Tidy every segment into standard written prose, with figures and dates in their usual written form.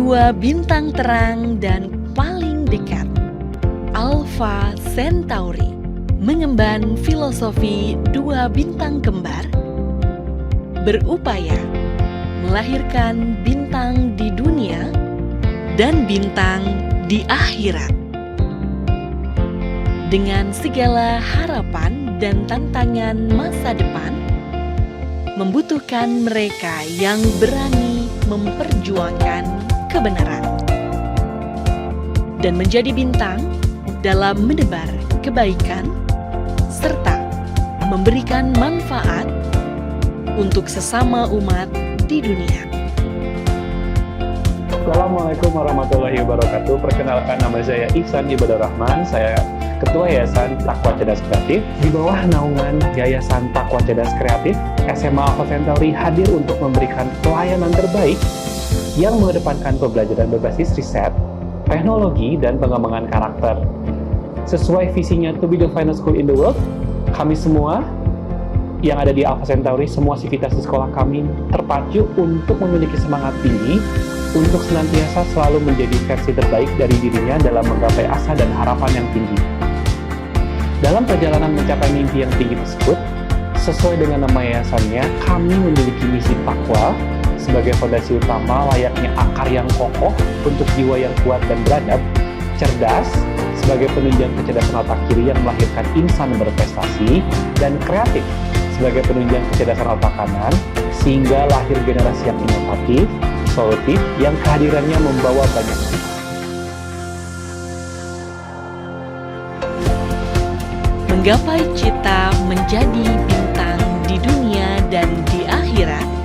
Dua bintang terang dan paling dekat, Alpha Centauri, mengemban filosofi dua bintang kembar, berupaya melahirkan bintang di dunia dan bintang di akhirat. Dengan segala harapan dan tantangan masa depan, membutuhkan mereka yang berani memperjuangkan kebenaran dan menjadi bintang dalam menebar kebaikan serta memberikan manfaat untuk sesama umat di dunia. Assalamualaikum warahmatullahi wabarakatuh. Perkenalkan, nama saya Ihsan Ibadah Rahman. Saya Ketua Yayasan Takwa Cerdas Kreatif. Di bawah naungan Yayasan Takwa Cerdas Kreatif, SMA Alpha Centauri hadir untuk memberikan pelayanan terbaik yang mengedepankan pembelajaran berbasis riset, teknologi, dan pengembangan karakter. Sesuai visinya to be the finest school in the world, kami semua yang ada di Alpha Centauri, semua sivitas di sekolah kami terpacu untuk memiliki semangat tinggi untuk senantiasa selalu menjadi versi terbaik dari dirinya dalam menggapai asa dan harapan yang tinggi. Dalam perjalanan mencapai mimpi yang tinggi tersebut, sesuai dengan nama yayasannya, kami memiliki misi takwa sebagai fondasi utama, layaknya akar yang kokoh untuk jiwa yang kuat dan beradab, cerdas sebagai penunjang kecerdasan otak kiri yang melahirkan insan berprestasi, dan kreatif sebagai penunjang kecerdasan otak kanan, sehingga lahir generasi yang inovatif, solutif, yang kehadirannya membawa banyak manfaat. Menggapai cita menjadi bintang di dunia dan di akhirat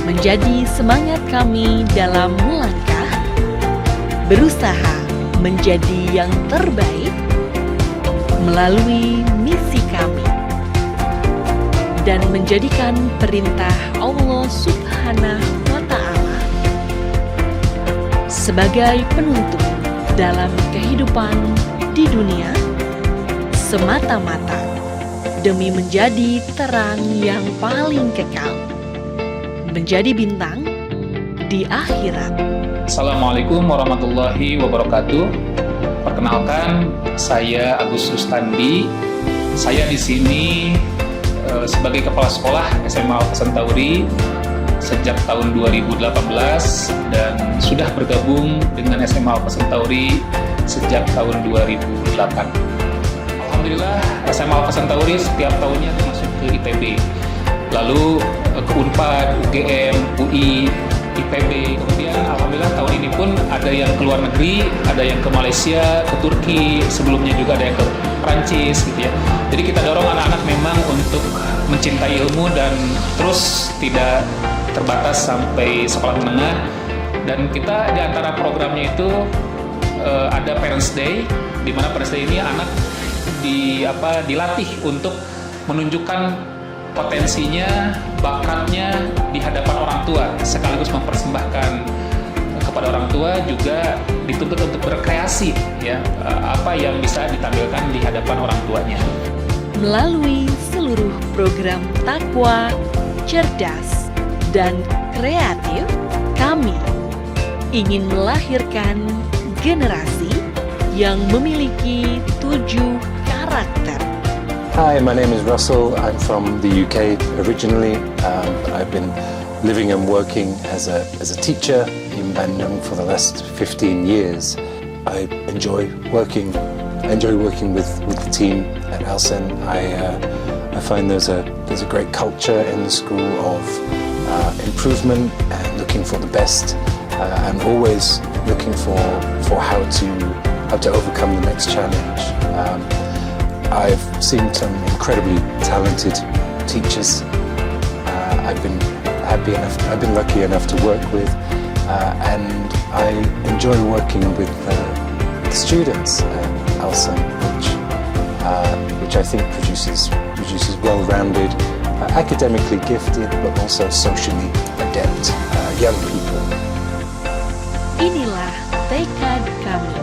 menjadi semangat kami dalam melangkah, berusaha menjadi yang terbaik melalui misi kami, dan menjadikan perintah Allah Subhanahu wa Ta'ala sebagai penuntun dalam kehidupan di dunia semata-mata demi menjadi terang yang paling kekal, menjadi bintang di akhirat. Assalamualaikum warahmatullahi wabarakatuh. Perkenalkan, saya Agus Rustandi. Saya di sini sebagai Kepala Sekolah SMA Alpha Centauri sejak tahun 2018 dan sudah bergabung dengan SMA Alpha Centauri sejak tahun 2008. Alhamdulillah, SMA Alpha Centauri setiap tahunnya masuk ke IPB, lalu ke UNPAD, UGM, UI, IPB. Kemudian alhamdulillah tahun ini pun ada yang ke luar negeri, ada yang ke Malaysia, ke Turki, sebelumnya juga ada yang ke Prancis gitu ya. Jadi kita dorong anak-anak memang untuk mencintai ilmu dan terus tidak terbatas sampai sekolah menengah. Dan kita di antara programnya itu ada Parents Day, di mana Parents Day ini anak dilatih untuk menunjukkan potensinya, bakatnya di hadapan orang tua, sekaligus mempersembahkan kepada orang tua, juga dituntut untuk berkreasi ya, apa yang bisa ditampilkan di hadapan orang tuanya. Melalui seluruh program takwa, cerdas, dan kreatif, kami ingin melahirkan generasi yang memiliki 7 karakter. Hi, my name is Russell. I'm from the UK originally, but I've been living and working as a teacher in Bandung for the last 15 years. I enjoy working with the team at Alcen. I find there's a great culture in the school of improvement and looking for the best, and always looking for how to overcome the next challenge. I've seen some incredibly talented teachers. I've been lucky enough to work with, and I enjoy working with the students at Alcen, which I think produces well-rounded, academically gifted, but also socially adept young people. Inilah tekad kami,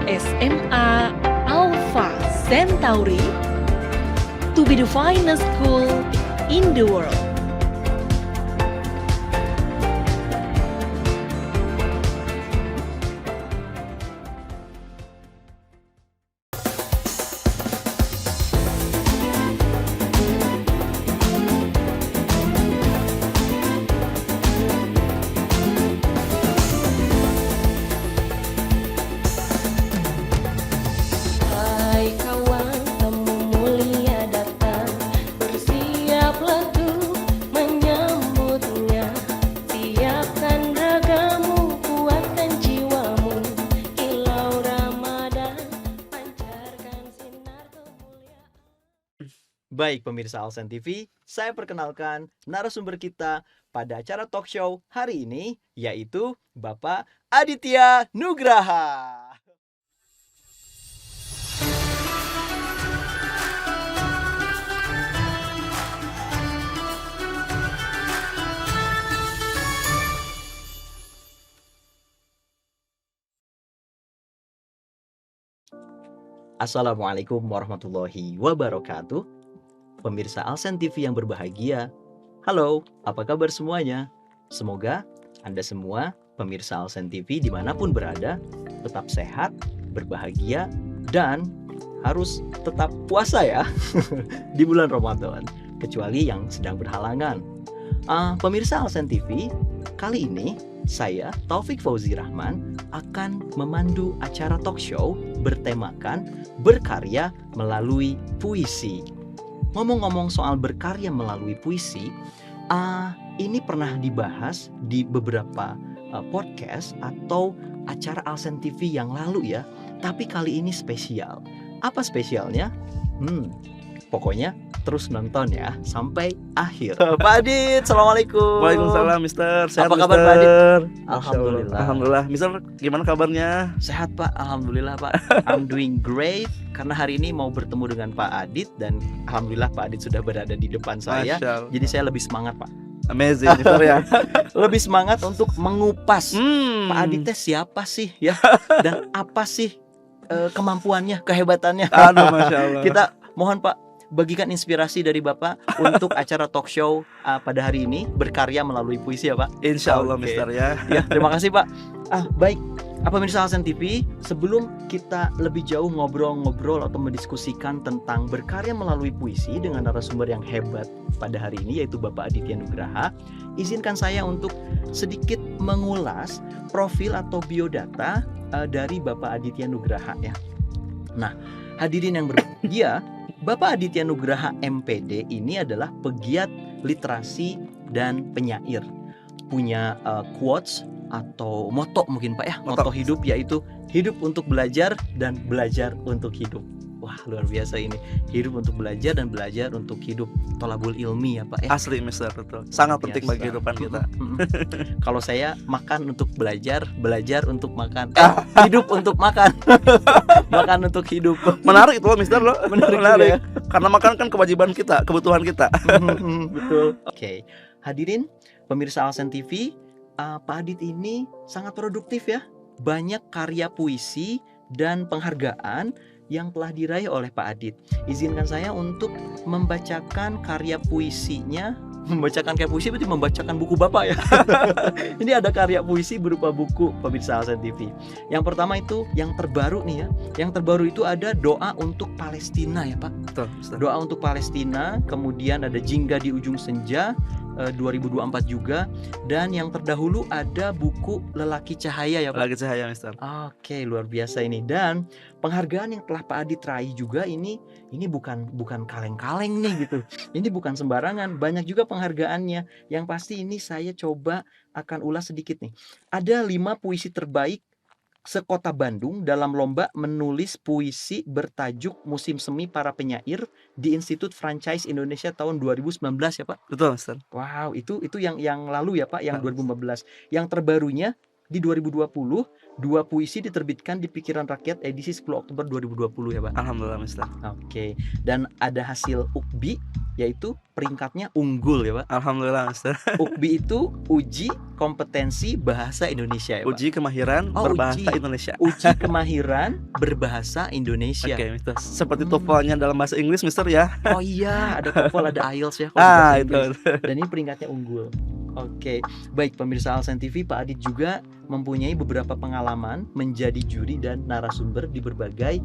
SMA Alpha Centauri, to be the finest school in the world. Baik pemirsa Alsen TV, saya perkenalkan narasumber kita pada acara talk show hari ini, yaitu Bapak Aditya Nugraha. Assalamualaikum warahmatullahi wabarakatuh. Pemirsa Alsen TV yang berbahagia, halo, apa kabar semuanya? Semoga Anda semua, pemirsa Alsen TV dimanapun berada, tetap sehat, berbahagia, dan harus tetap puasa ya di bulan Ramadan, kecuali yang sedang berhalangan. Pemirsa Alsen TV, kali ini saya, Taufik Fauzi Rahman, akan memandu acara talk show bertemakan berkarya melalui puisi. Ngomong-ngomong soal berkarya melalui puisi, ini pernah dibahas di beberapa podcast atau acara Alsen TV yang lalu ya. Tapi kali ini spesial. Apa spesialnya? Pokoknya terus nonton ya sampai akhir. Pak Adit, assalamualaikum. Waalaikumsalam, Mister. Sehat, Apa kabar, Pak Adit? Alhamdulillah. Alhamdulillah. Mister, gimana kabarnya? Sehat Pak, alhamdulillah Pak. I'm doing great. Karena hari ini mau bertemu dengan Pak Adit dan alhamdulillah Pak Adit sudah berada di depan saya. Masya Allah. Jadi saya lebih semangat Pak. Amazing, Mister ya. Lebih semangat untuk mengupas Pak Adit teh siapa sih ya dan apa sih kemampuannya, kehebatannya. Aduh, Masya Allah. Kita mohon Pak bagikan inspirasi dari Bapak untuk acara talk show pada hari ini berkarya melalui puisi ya Pak. Insya Allah, Oke. Mister ya. Ya, terima kasih Pak. Baik, pemirsa Alsen TV, sebelum kita lebih jauh ngobrol-ngobrol atau mendiskusikan tentang berkarya melalui puisi dengan narasumber yang hebat pada hari ini yaitu Bapak Aditya Nugraha, izinkan saya untuk sedikit mengulas profil atau biodata dari Bapak Aditya Nugraha ya. Nah, hadirin yang berbahagia, Bapak Aditya Nugraha MPD ini adalah pegiat literasi dan penyair. Punya quotes atau moto mungkin Pak ya, moto hidup yaitu hidup untuk belajar dan belajar untuk hidup. Wah, luar biasa ini. Hidup untuk belajar dan belajar untuk hidup. Tolabul ilmi ya Pak ya. Asli, Mister, betul. Sangat penting bagi Biasa. kehidupan kita. Kalau saya makan untuk belajar, belajar untuk makan. Hidup untuk makan. Makan untuk hidup. Menarik itu loh, Mister loh. Menarik juga ya. Karena makan kan kewajiban kita, kebutuhan kita. Betul. Oke. Hadirin pemirsa Alsen TV, Pak Adit ini sangat produktif ya. Banyak karya puisi dan penghargaan yang telah diraih oleh Pak Adit. Izinkan saya untuk membacakan karya puisinya. Membacakan karya puisi berarti membacakan buku Bapak ya. Ini ada karya puisi berupa buku pemirsa Alsen TV. Yang pertama itu yang terbaru nih ya. Yang terbaru itu ada doa untuk Palestina ya Pak. Betul, Mister. Doa untuk Palestina, kemudian ada Jingga di Ujung Senja 2024 juga, dan yang terdahulu ada buku Lelaki Cahaya ya Pak. Lagi cahaya, Mister. Oke, luar biasa ini. Dan penghargaan yang telah Pak Adit raih juga ini bukan kaleng-kaleng nih gitu. Ini bukan sembarangan, banyak juga penghargaannya. Yang pasti ini saya coba akan ulas sedikit nih. Ada 5 puisi terbaik sekota Bandung dalam lomba menulis puisi bertajuk Musim Semi Para Penyair di Institut Franchise Indonesia tahun 2019 ya Pak. Betul, Mister. Wow, itu yang lalu ya Pak, yang 2015. Yang terbarunya di 2020, 2 puisi diterbitkan di Pikiran Rakyat edisi 10 Oktober 2020 ya Pak. Alhamdulillah, Mister. Oke. Dan ada hasil UKBI yaitu peringkatnya unggul ya Pak. Alhamdulillah, Mister. UKBI itu uji kompetensi bahasa Indonesia ya Pak. Uji kemahiran berbahasa Indonesia. Uji kemahiran berbahasa Indonesia. Oke, Mister. Seperti TOEFL-nya dalam bahasa Inggris, Mister ya. Oh iya, ada TOEFL, ada IELTS ya. Bahasa Itu. Inggris. Dan ini peringkatnya unggul. Oke, baik pemirsa Alsen TV, Pak Adit juga mempunyai beberapa pengalaman menjadi juri dan narasumber di berbagai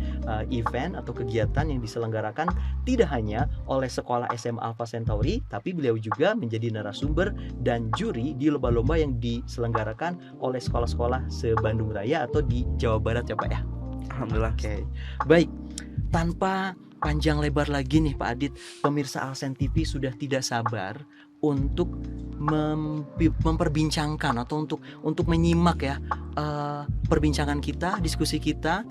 event atau kegiatan yang diselenggarakan tidak hanya oleh sekolah SMA Alpha Centauri, tapi beliau juga menjadi narasumber dan juri di lomba-lomba yang diselenggarakan oleh sekolah-sekolah se-Bandung Raya atau di Jawa Barat ya Pak ya. Alhamdulillah. Oke, baik. Tanpa panjang lebar lagi nih Pak Adit, pemirsa Alsen TV sudah tidak sabar untuk memperbincangkan atau untuk menyimak ya perbincangan kita, diskusi kita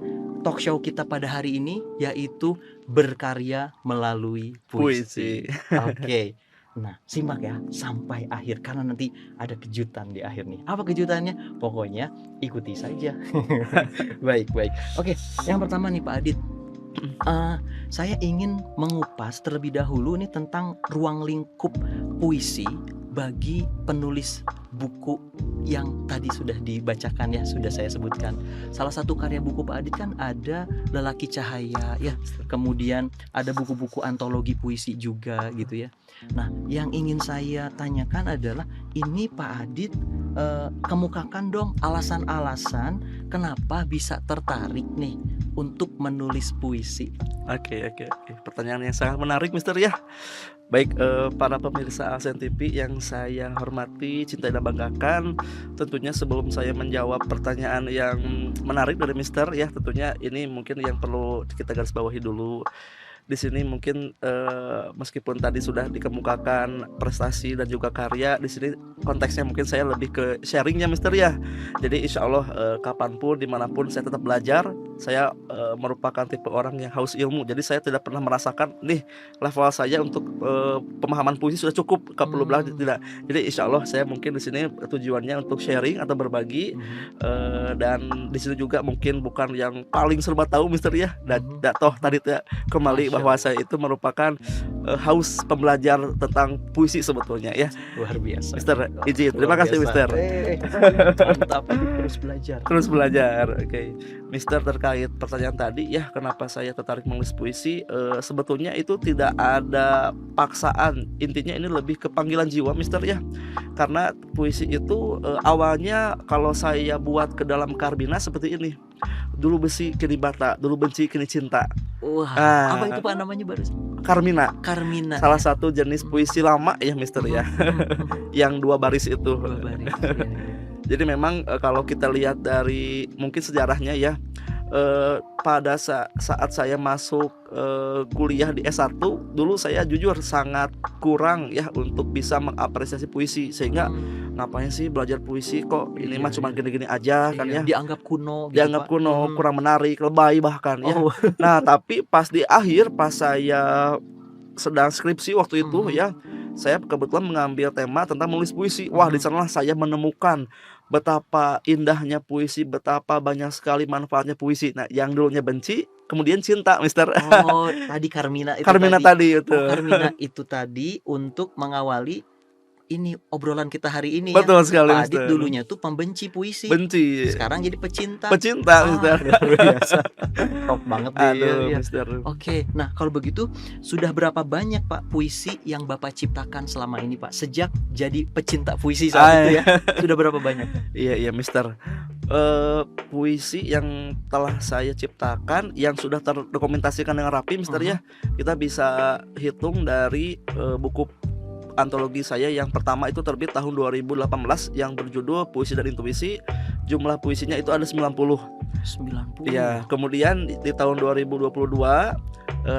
talk show kita pada hari ini, yaitu berkarya melalui puisi. Oke. Nah, simak ya sampai akhir karena nanti ada kejutan di akhir nih. Apa kejutannya? Pokoknya ikuti saja. Baik. Oke, yang pertama nih Pak Adit. Saya ingin mengupas terlebih dahulu nih tentang ruang lingkup puisi bagi penulis buku yang tadi sudah dibacakan ya, sudah saya sebutkan. Salah satu karya buku Pak Adit kan ada Lelaki Cahaya ya, kemudian ada buku-buku antologi puisi juga gitu ya. Nah, yang ingin saya tanyakan adalah ini Pak Adit kemukakan dong alasan-alasan kenapa bisa tertarik nih untuk menulis puisi. Oke. Pertanyaan yang sangat menarik, Mister ya. Baik, para pemirsa Alsen TV yang saya hormati, cintai dan banggakan. Tentunya sebelum saya menjawab pertanyaan yang menarik dari Mister ya, tentunya ini mungkin yang perlu kita garis bawahi dulu. Di sini mungkin meskipun tadi sudah dikemukakan prestasi dan juga karya, di sini konteksnya mungkin saya lebih ke sharingnya Mister ya. Jadi insya Allah kapanpun dimanapun saya tetap belajar. Saya merupakan tipe orang yang haus ilmu. Jadi saya tidak pernah merasakan nih level saya untuk pemahaman puisi sudah cukup, gak perlu belajar, tidak. Jadi insya Allah saya mungkin di sini tujuannya untuk sharing atau berbagi. Dan di sini juga mungkin bukan yang paling serba tahu Mister ya. Dan toh tadi kembali bahwa saya itu merupakan haus pembelajar tentang puisi sebetulnya ya. Luar biasa. Mister izin, terima kasih Mister. Mantap, terus belajar. Oke. Mister, terkait pertanyaan tadi ya, kenapa saya tertarik menulis puisi, sebetulnya itu tidak ada paksaan. Intinya ini lebih ke panggilan jiwa Mister ya. Karena puisi itu awalnya kalau saya buat ke dalam karbina seperti ini. Dulu besi kini bata, dulu benci kini cinta. Wah, apa itu Pak namanya baru? Karmina. Salah ya? satu jenis puisi lama ya Mister ya. Yang 2 baris itu. 2 baris. Jadi memang kalau kita lihat dari mungkin sejarahnya ya, pada saat saya masuk kuliah di S1 dulu, saya jujur sangat kurang ya untuk bisa mengapresiasi puisi, sehingga ngapain sih belajar puisi, kok ini mah cuma gini-gini aja kan ya, dianggap kuno gitu, dianggap kuno, kurang menarik, lebay bahkan ya. Nah tapi pas di akhir, pas saya sedang skripsi waktu itu ya, saya kebetulan mengambil tema tentang menulis puisi. Wah, di sanalah saya menemukan betapa indahnya puisi, betapa banyak sekali manfaatnya puisi. Nah, yang dulunya benci, kemudian cinta, Mister. Oh, tadi Karmina itu tadi itu. Karmina itu tadi untuk mengawali ini obrolan kita hari ini. Betul sekali, Pak Adit Mister. dulunya tuh pembenci puisi. Benci. Sekarang jadi pecinta. Mister. Luar biasa. Top banget deh. Aduh, Mister. Oke, nah kalau begitu sudah berapa banyak Pak puisi yang Bapak ciptakan selama ini Pak? Sejak jadi pecinta puisi saat itu ya. Sudah berapa banyak? Iya Mister. Puisi yang telah saya ciptakan yang sudah terdokumentasikan dengan rapi Mister ya. Kita bisa hitung dari buku antologi saya yang pertama itu terbit tahun 2018 yang berjudul Puisi dan Intuisi. Jumlah puisinya itu ada 90. Ya, kemudian di tahun 2022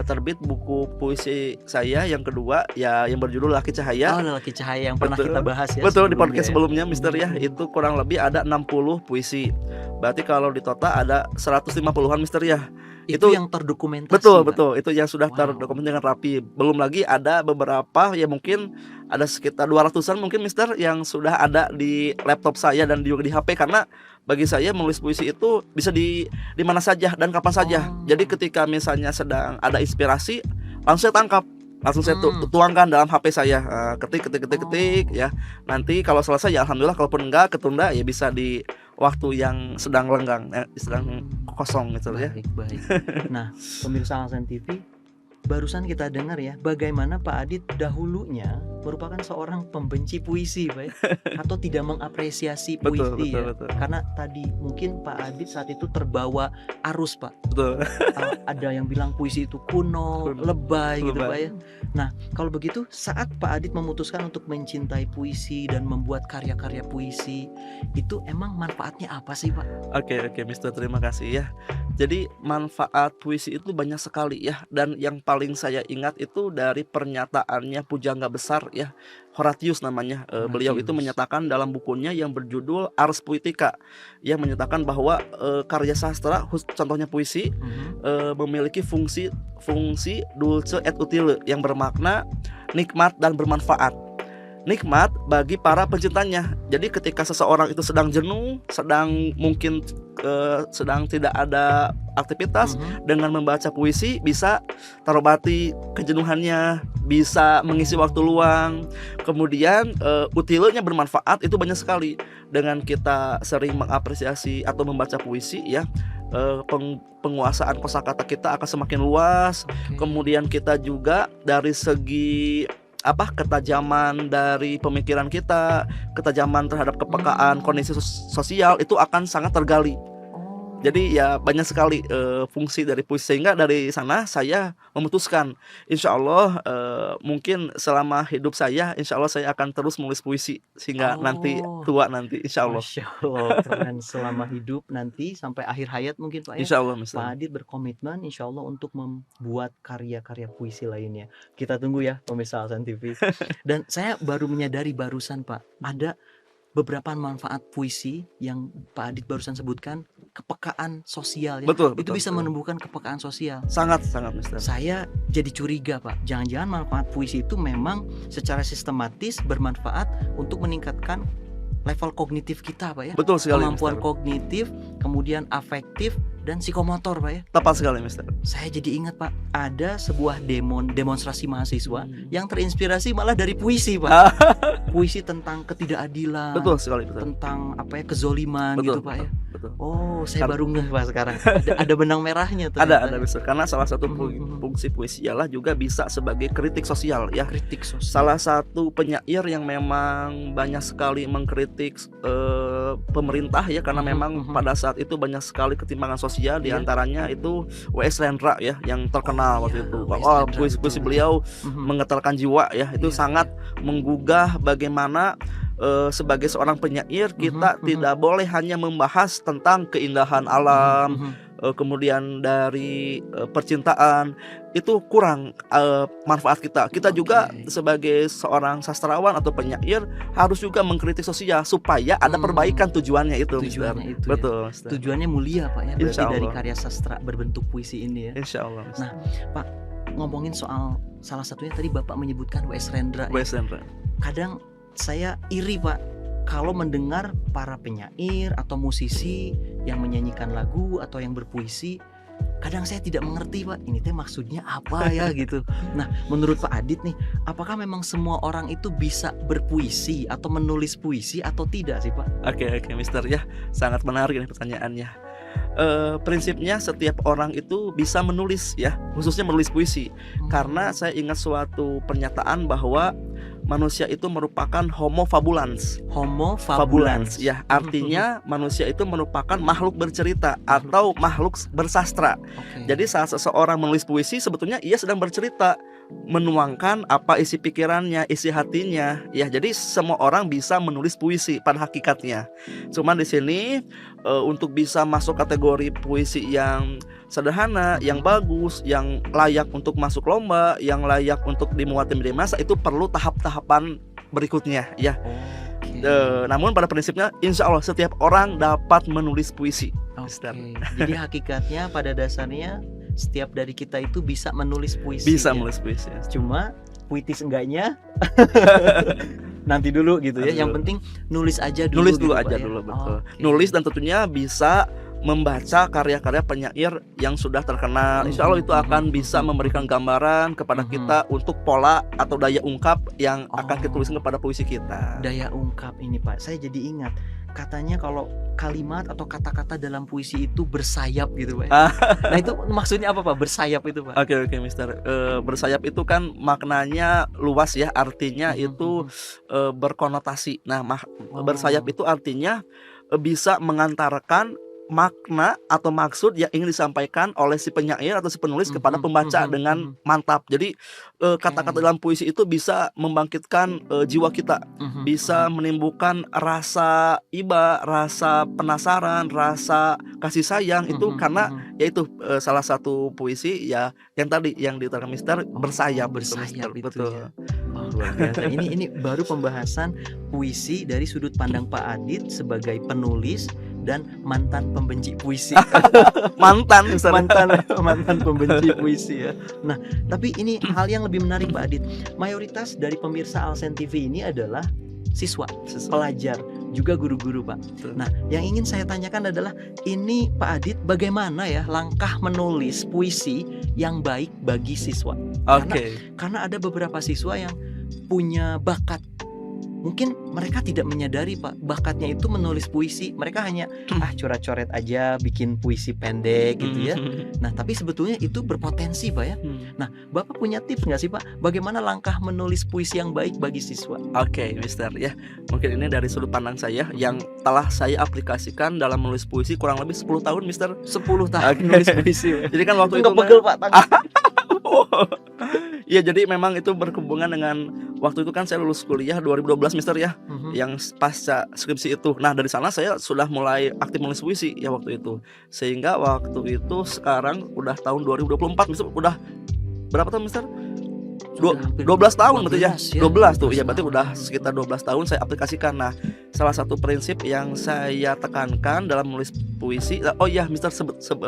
terbit buku puisi saya yang kedua ya, yang berjudul Lelaki Cahaya. Oh, Lelaki Cahaya yang pernah kita bahas ya. Betul, di podcast sebelumnya Mister ya. Itu kurang lebih ada 60 puisi. Berarti kalau di total ada 150-an Mister ya. Itu yang terdokumentasi. Betul. Itu yang sudah terdokumentasi dengan rapi. Belum lagi ada beberapa ya, mungkin ada sekitar 200-an mungkin Mister yang sudah ada di laptop saya dan juga di HP. Karena bagi saya menulis puisi itu bisa di mana saja dan kapan saja. Jadi ketika misalnya sedang ada inspirasi, langsung saya tangkap, langsung saya tuangkan dalam HP saya, ketik ya. Nanti kalau selesai ya alhamdulillah, kalaupun enggak ketunda ya bisa di waktu yang sedang lenggang, sedang kosong gitu ya. Baik. Nah, pemirsa Alsen TV, barusan kita dengar ya bagaimana Pak Adit dahulunya merupakan seorang pembenci puisi, Pak ya? Atau tidak mengapresiasi puisi. Betul. Karena tadi mungkin Pak Adit saat itu terbawa arus Pak. Betul. Ada yang bilang puisi itu kuno, lebay gitu Pak ya. Nah, kalau begitu saat Pak Adit memutuskan untuk mencintai puisi dan membuat karya-karya puisi, itu emang manfaatnya apa sih Pak? Oke Mister, terima kasih ya. Jadi manfaat puisi itu banyak sekali ya, dan yang paling saya ingat itu dari pernyataannya pujangga besar ya, Horatius namanya. Beliau itu Horatius. menyatakan dalam bukunya yang berjudul Ars Poetica, yang menyatakan bahwa karya sastra, contohnya puisi, memiliki fungsi dulce et utile yang bermakna nikmat dan bermanfaat. Nikmat bagi para pencintanya. Jadi ketika seseorang itu sedang jenuh, sedang tidak ada aktivitas, dengan membaca puisi bisa terobati kejenuhannya, bisa mengisi waktu luang. Kemudian utilenya bermanfaat itu banyak sekali. Dengan kita sering mengapresiasi atau membaca puisi ya, penguasaan kosakata kita akan semakin luas. Kemudian kita juga dari segi ketajaman dari pemikiran kita, ketajaman terhadap kepekaan kondisi sosial itu akan sangat tergali. Jadi ya banyak sekali fungsi dari puisi, sehingga dari sana saya memutuskan insya Allah mungkin selama hidup saya, insya Allah saya akan terus menulis puisi sehingga nanti tua nanti insya Allah. Masya Allah, keren. Selama hidup nanti sampai akhir hayat mungkin Pak ya. Insya Allah, Mister. Pak Adit berkomitmen insya Allah untuk membuat karya-karya puisi lainnya. Kita tunggu ya pemirsa Alsen TV. Dan saya baru menyadari barusan Pak, ada beberapa manfaat puisi yang Pak Adit barusan sebutkan, kepekaan sosial ya. Betul, itu betul, bisa betul. menumbuhkan kepekaan sosial. Sangat Mister. Saya jadi curiga Pak, jangan-jangan manfaat puisi itu memang secara sistematis bermanfaat untuk meningkatkan level kognitif kita Pak ya. Betul sekali, Kemampuan Mister. kognitif, kemudian afektif dan psikomotor Pak ya. Tepat sekali, Mister. Saya jadi ingat Pak, ada sebuah demonstrasi mahasiswa yang terinspirasi malah dari puisi Pak. Puisi tentang ketidakadilan, Betul sekali, Mister. tentang kezoliman Betul, gitu Pak ya. betul. Oh, saya Karena- baru ngeh Pak sekarang. Ada benang merahnya tuh. Ada Mister. Karena salah satu Mhm. fungsi puisi ialah juga bisa sebagai kritik sosial ya. kritik sosial. Salah satu penyair yang memang banyak sekali mengkritik pemerintah ya, karena memang pada saat itu banyak sekali ketimpangan sosial, Iya. diantaranya itu W.S. Rendra ya, yang terkenal waktu iya, itu. W.S. Oh, Rendra, puisi-puisi betul. beliau Mhm. menggetarkan jiwa ya, itu Iya, sangat menggugah bagaimana sebagai seorang penyair kita tidak boleh hanya membahas tentang keindahan alam, Mhm. kemudian dari percintaan, itu kurang manfaat kita. Kita juga Oke. sebagai seorang sastrawan atau penyair harus juga mengkritik sosial supaya ada perbaikan tujuannya itu. Tujuannya Mister. itu ya. Betul, Mister. Tujuannya mulia Pak ya, berarti Insya dari Allah. karya sastra berbentuk puisi ini ya. Insya Allah, Mister. Nah, ngomongin soal salah satunya tadi Bapak menyebutkan W.S. Rendra ya. W.S. Rendra. Kadang saya iri Pak kalau mendengar para penyair atau musisi yang menyanyikan lagu atau yang berpuisi, kadang saya tidak mengerti Pak, ini teh maksudnya apa ya gitu. Nah, menurut Pak Adit nih, apakah memang semua orang itu bisa berpuisi atau menulis puisi atau tidak sih Pak? Oke, Mister ya, sangat menarik nih pertanyaannya. Prinsipnya setiap orang itu bisa menulis ya, khususnya menulis puisi. Karena saya ingat suatu pernyataan bahwa manusia itu merupakan homo fabulans. Homo Fabulans fabulans ya, artinya manusia itu merupakan makhluk bercerita atau makhluk bersastra. Oke. Jadi saat seseorang menulis puisi, sebetulnya ia sedang bercerita, menuangkan apa isi pikirannya, isi hatinya. Ya, jadi semua orang bisa menulis puisi pada hakikatnya. Cuman di sini untuk bisa masuk kategori puisi yang sederhana, yang bagus, yang layak untuk masuk lomba, yang layak untuk dimuat di media massa, itu perlu tahap-tahapan berikutnya ya. Oke. Namun pada prinsipnya insya Allah setiap orang dapat menulis puisi. Oke. Jadi hakikatnya pada dasarnya setiap dari kita itu bisa menulis puisi. Bisa ya. menulis puisi. Cuma puitis enggaknya nanti dulu gitu ya. Nanti Yang dulu. penting nulis aja dulu. Nulis dulu gitu, aja Pak, ya. dulu, betul. Oke. Nulis dan tentunya bisa membaca karya-karya penyair yang sudah terkenal. Insya Allah itu akan bisa memberikan gambaran kepada kita untuk pola atau daya ungkap yang akan kita tuliskan kepada puisi kita. Daya ungkap ini Pak, saya jadi ingat katanya kalau kalimat atau kata-kata dalam puisi itu bersayap gitu Pak. Nah itu maksudnya apa Pak? Bersayap itu Pak? Oke, Mister. Bersayap itu kan maknanya luas ya, artinya itu berkonotasi. Nah, bersayap itu artinya bisa mengantarkan makna atau maksud yang ingin disampaikan oleh si penyair atau si penulis kepada pembaca dengan mantap. Jadi kata-kata dalam puisi itu bisa membangkitkan jiwa kita, bisa menimbulkan rasa iba, rasa penasaran, rasa kasih sayang itu karena yaitu salah satu puisi ya yang tadi yang diutarakan Mister bersayap, bersayap itu betul. ya. Oh, luar biasa. Ini baru pembahasan puisi dari sudut pandang Pak Adit sebagai penulis dan mantan pembenci puisi. mantan mantan pembenci puisi ya. Nah, tapi ini hal yang lebih menarik Pak Adit. Mayoritas dari pemirsa Alsen TV ini adalah siswa, pelajar, juga guru-guru Pak. Nah, yang ingin saya tanyakan adalah ini Pak Adit bagaimana ya langkah menulis puisi yang baik bagi siswa? Karena ada beberapa siswa yang punya bakat. Mungkin mereka tidak menyadari Pak bakatnya itu menulis puisi. Mereka hanya coret-coret aja, bikin puisi pendek gitu ya. Nah tapi sebetulnya itu berpotensi Pak ya. Nah Bapak punya tips nggak sih Pak bagaimana langkah menulis puisi yang baik bagi siswa? Oke, Mister ya. Mungkin ini dari sudut pandang saya yang telah saya aplikasikan dalam menulis puisi kurang lebih 10 tahun Mister. 10 tahun menulis puisi. Jadi kan waktu itu pegel Pak tangan. Iya, jadi memang itu berhubungan dengan waktu itu kan saya lulus kuliah 2012 Mister ya, yang pasca skripsi itu. Nah dari sana saya sudah mulai aktif menulis puisi ya waktu itu. Sehingga waktu itu sekarang udah tahun 2024 Mister, udah berapa tahun Mister? 12 tahun betul ya? 12 tuh ya, berarti udah sekitar 12 tahun saya aplikasikan. Nah salah satu prinsip yang saya tekankan dalam menulis puisi, oh iya Mister,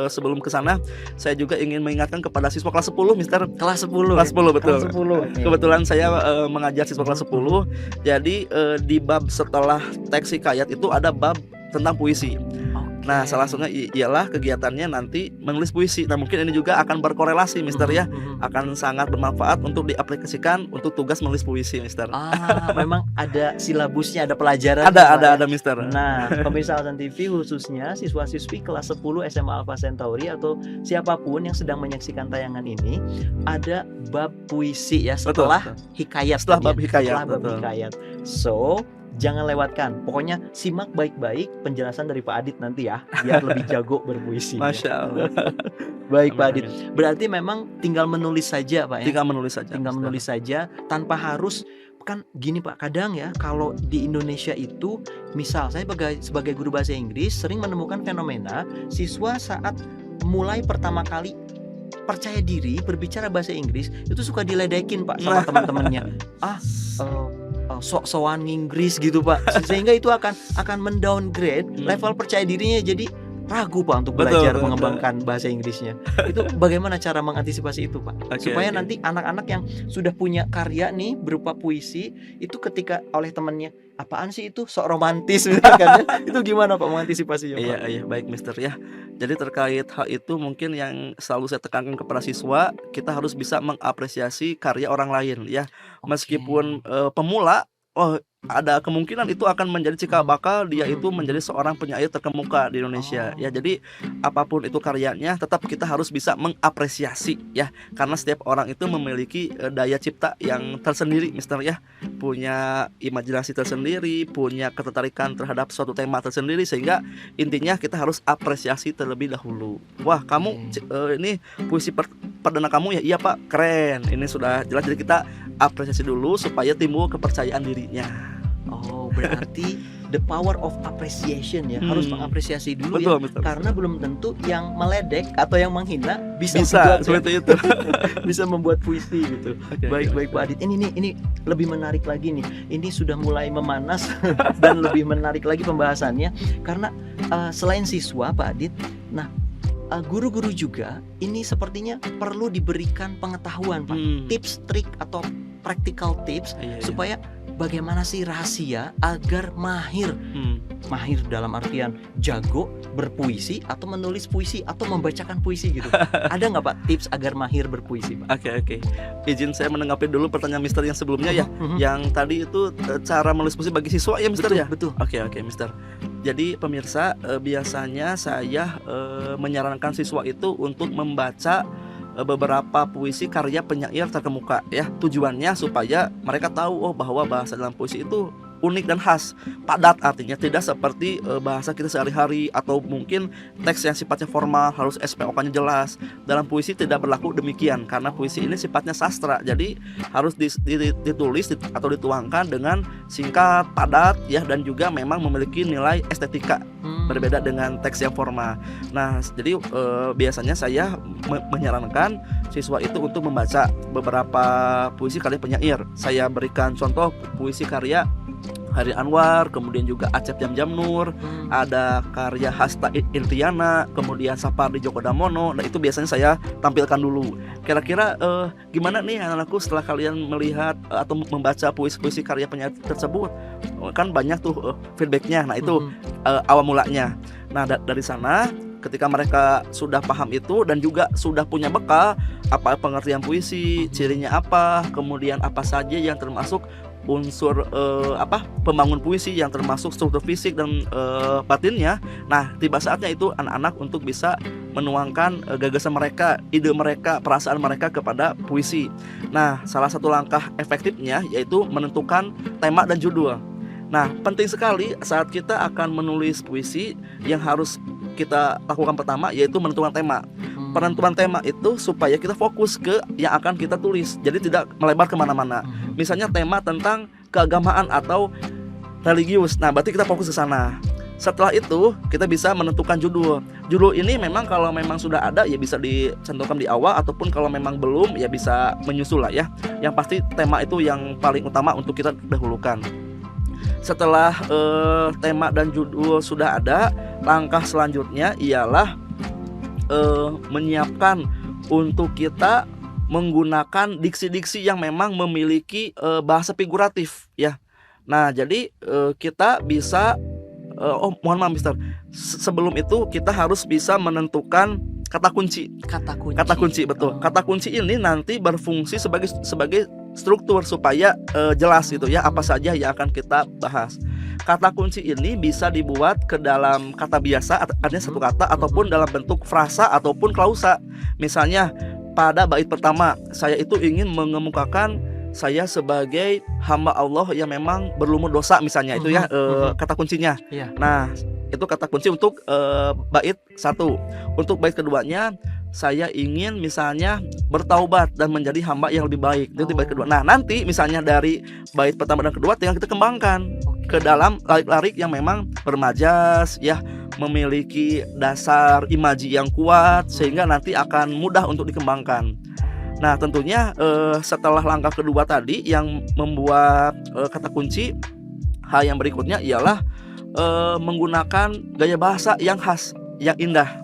sebelum ke sana saya juga ingin mengingatkan kepada siswa kelas 10 Mister. Kelas 10 betul. Kelas 10. Kebetulan saya mengajar siswa kelas 10. Jadi di bab setelah teks hikayat itu ada bab tentang puisi. Nah salah satunya ialah kegiatannya nanti menulis puisi. Nah mungkin ini juga akan berkorelasi Mister ya, akan sangat bermanfaat untuk diaplikasikan untuk tugas menulis puisi Mister. Memang ada silabusnya, ada pelajaran. Ada Mister. Nah pemirsa Alsen TV khususnya siswa-siswi kelas 10 SMA Alpha Centauri atau siapapun yang sedang menyaksikan tayangan ini, ada bab puisi ya setelah hikayat. Setelah bab hikayat. So jangan lewatkan. Pokoknya simak baik-baik penjelasan dari Pak Adit nanti ya, biar lebih jago berpuisi. Masya Allah. Baik Pak Adit. Berarti memang tinggal menulis saja Pak ya. Tinggal menulis saja tanpa harus, kan gini Pak, kadang ya kalau di Indonesia itu, misal saya sebagai guru bahasa Inggris sering menemukan fenomena siswa saat mulai pertama kali percaya diri berbicara bahasa Inggris itu suka diledekin Pak sama teman-temannya. Sok-sokan Inggris gitu Pak, sehingga itu akan mendowngrade level percaya dirinya, jadi ragu Pak untuk belajar mengembangkan bahasa Inggrisnya. Itu bagaimana cara mengantisipasi itu Pak? Supaya nanti anak-anak yang sudah punya karya nih berupa puisi itu ketika oleh temannya, apaan sih itu sok romantis misalkan ya. Itu gimana Pak mengantisipasinya Pak? Iya baik Mister ya. Jadi terkait hal itu mungkin yang selalu saya tekankan kepada siswa, kita harus bisa mengapresiasi karya orang lain ya. Meskipun pemula, ada kemungkinan itu akan menjadi cikal bakal dia itu menjadi seorang penyair terkemuka di Indonesia ya. Jadi apapun itu karyanya, tetap kita harus bisa mengapresiasi ya, karena setiap orang itu memiliki daya cipta yang tersendiri Mister ya, punya imajinasi tersendiri, punya ketertarikan terhadap suatu tema tersendiri, sehingga intinya kita harus apresiasi terlebih dahulu. Wah kamu ini puisi perdana kamu ya, iya Pak keren, ini sudah jelas. Jadi kita apresiasi dulu supaya timbul kepercayaan dirinya. Oh berarti the power of appreciation ya, harus mengapresiasi dulu. Betul. Karena belum tentu yang meledek atau yang menghina bisa seperti itu. Bisa membuat puisi gitu. Baik Pak Adit. Ini lebih menarik lagi nih. Ini sudah mulai memanas dan lebih menarik lagi pembahasannya karena selain siswa Pak Adit, nah guru-guru juga ini sepertinya perlu diberikan pengetahuan Pak, tips, trik atau practical tips supaya bagaimana sih rahasia agar mahir dalam artian jago berpuisi atau menulis puisi atau membacakan puisi gitu. Ada nggak Pak tips agar mahir berpuisi Pak? Oke. Izin saya menanggapi dulu pertanyaan Mister yang sebelumnya ya. Yang tadi itu cara menulis puisi bagi siswa ya Mister ya? Betul. Oke Mister. Jadi pemirsa, biasanya saya menyarankan siswa itu untuk membaca beberapa puisi karya penyair terkemuka ya. Tujuannya supaya mereka tahu bahwa bahasa dalam puisi itu unik dan khas, padat artinya, tidak seperti bahasa kita sehari-hari atau mungkin teks yang sifatnya formal harus SPOK-nya jelas. Dalam puisi tidak berlaku demikian, karena puisi ini sifatnya sastra, jadi harus ditulis atau dituangkan dengan singkat, padat ya, dan juga memang memiliki nilai estetika berbeda dengan teks yang formal. Nah, jadi biasanya saya menyarankan siswa itu untuk membaca beberapa puisi karya penyair. Saya berikan contoh puisi karya Hari Anwar, kemudian juga Acep Jam Nur, ada karya Hasta Irtiana, kemudian Sapardi Djoko Damono. Nah, itu biasanya saya tampilkan dulu. Kira-kira gimana nih anak-anakku setelah kalian melihat atau membaca puisi-puisi karya penyair tersebut? Kan banyak tuh feedbacknya. Nah, itu awal mulanya. Nah, dari sana ketika mereka sudah paham itu dan juga sudah punya bekal apa pengertian puisi, cirinya apa, kemudian apa saja yang termasuk unsur pembangun puisi yang termasuk struktur fisik dan batinnya. Nah, tiba saatnya itu anak-anak untuk bisa menuangkan gagasan mereka, ide mereka, perasaan mereka kepada puisi. Nah, salah satu langkah efektifnya yaitu menentukan tema dan judul. Nah, penting sekali saat kita akan menulis puisi yang harus kita lakukan pertama yaitu menentukan tema. Penentuan tema itu supaya kita fokus ke yang akan kita tulis, jadi tidak melebar kemana-mana. Misalnya tema tentang keagamaan atau religius, nah berarti kita fokus ke sana. Setelah itu kita bisa menentukan judul. Judul ini memang kalau memang sudah ada ya bisa dicantumkan di awal, ataupun kalau memang belum ya bisa menyusul lah ya. Yang pasti tema itu yang paling utama untuk kita dahulukan. Setelah tema dan judul sudah ada, langkah selanjutnya ialah menyiapkan untuk kita menggunakan diksi-diksi yang memang memiliki bahasa figuratif ya. Nah, jadi kita bisa mohon maaf Mister, sebelum itu kita harus bisa menentukan kata kunci. Kata kunci betul. Kata kunci ini nanti berfungsi sebagai struktur supaya jelas gitu ya apa saja yang akan kita bahas. Kata kunci ini bisa dibuat ke dalam kata biasa, artinya satu kata, ataupun dalam bentuk frasa ataupun klausa. Misalnya pada bait pertama, saya itu ingin mengemukakan saya sebagai hamba Allah yang memang berlumur dosa, misalnya itu ya kata kuncinya. Nah, itu kata kunci untuk bait 1. Untuk bait keduanya, saya ingin misalnya bertaubat dan menjadi hamba yang lebih baik. Itu bait kedua. Nah, nanti misalnya dari bait pertama dan kedua tinggal kita kembangkan ke dalam larik-larik yang memang bermajas ya, memiliki dasar imaji yang kuat sehingga nanti akan mudah untuk dikembangkan. Nah, tentunya setelah langkah kedua tadi yang membuat kata kunci, hal yang berikutnya ialah menggunakan gaya bahasa yang khas, yang indah.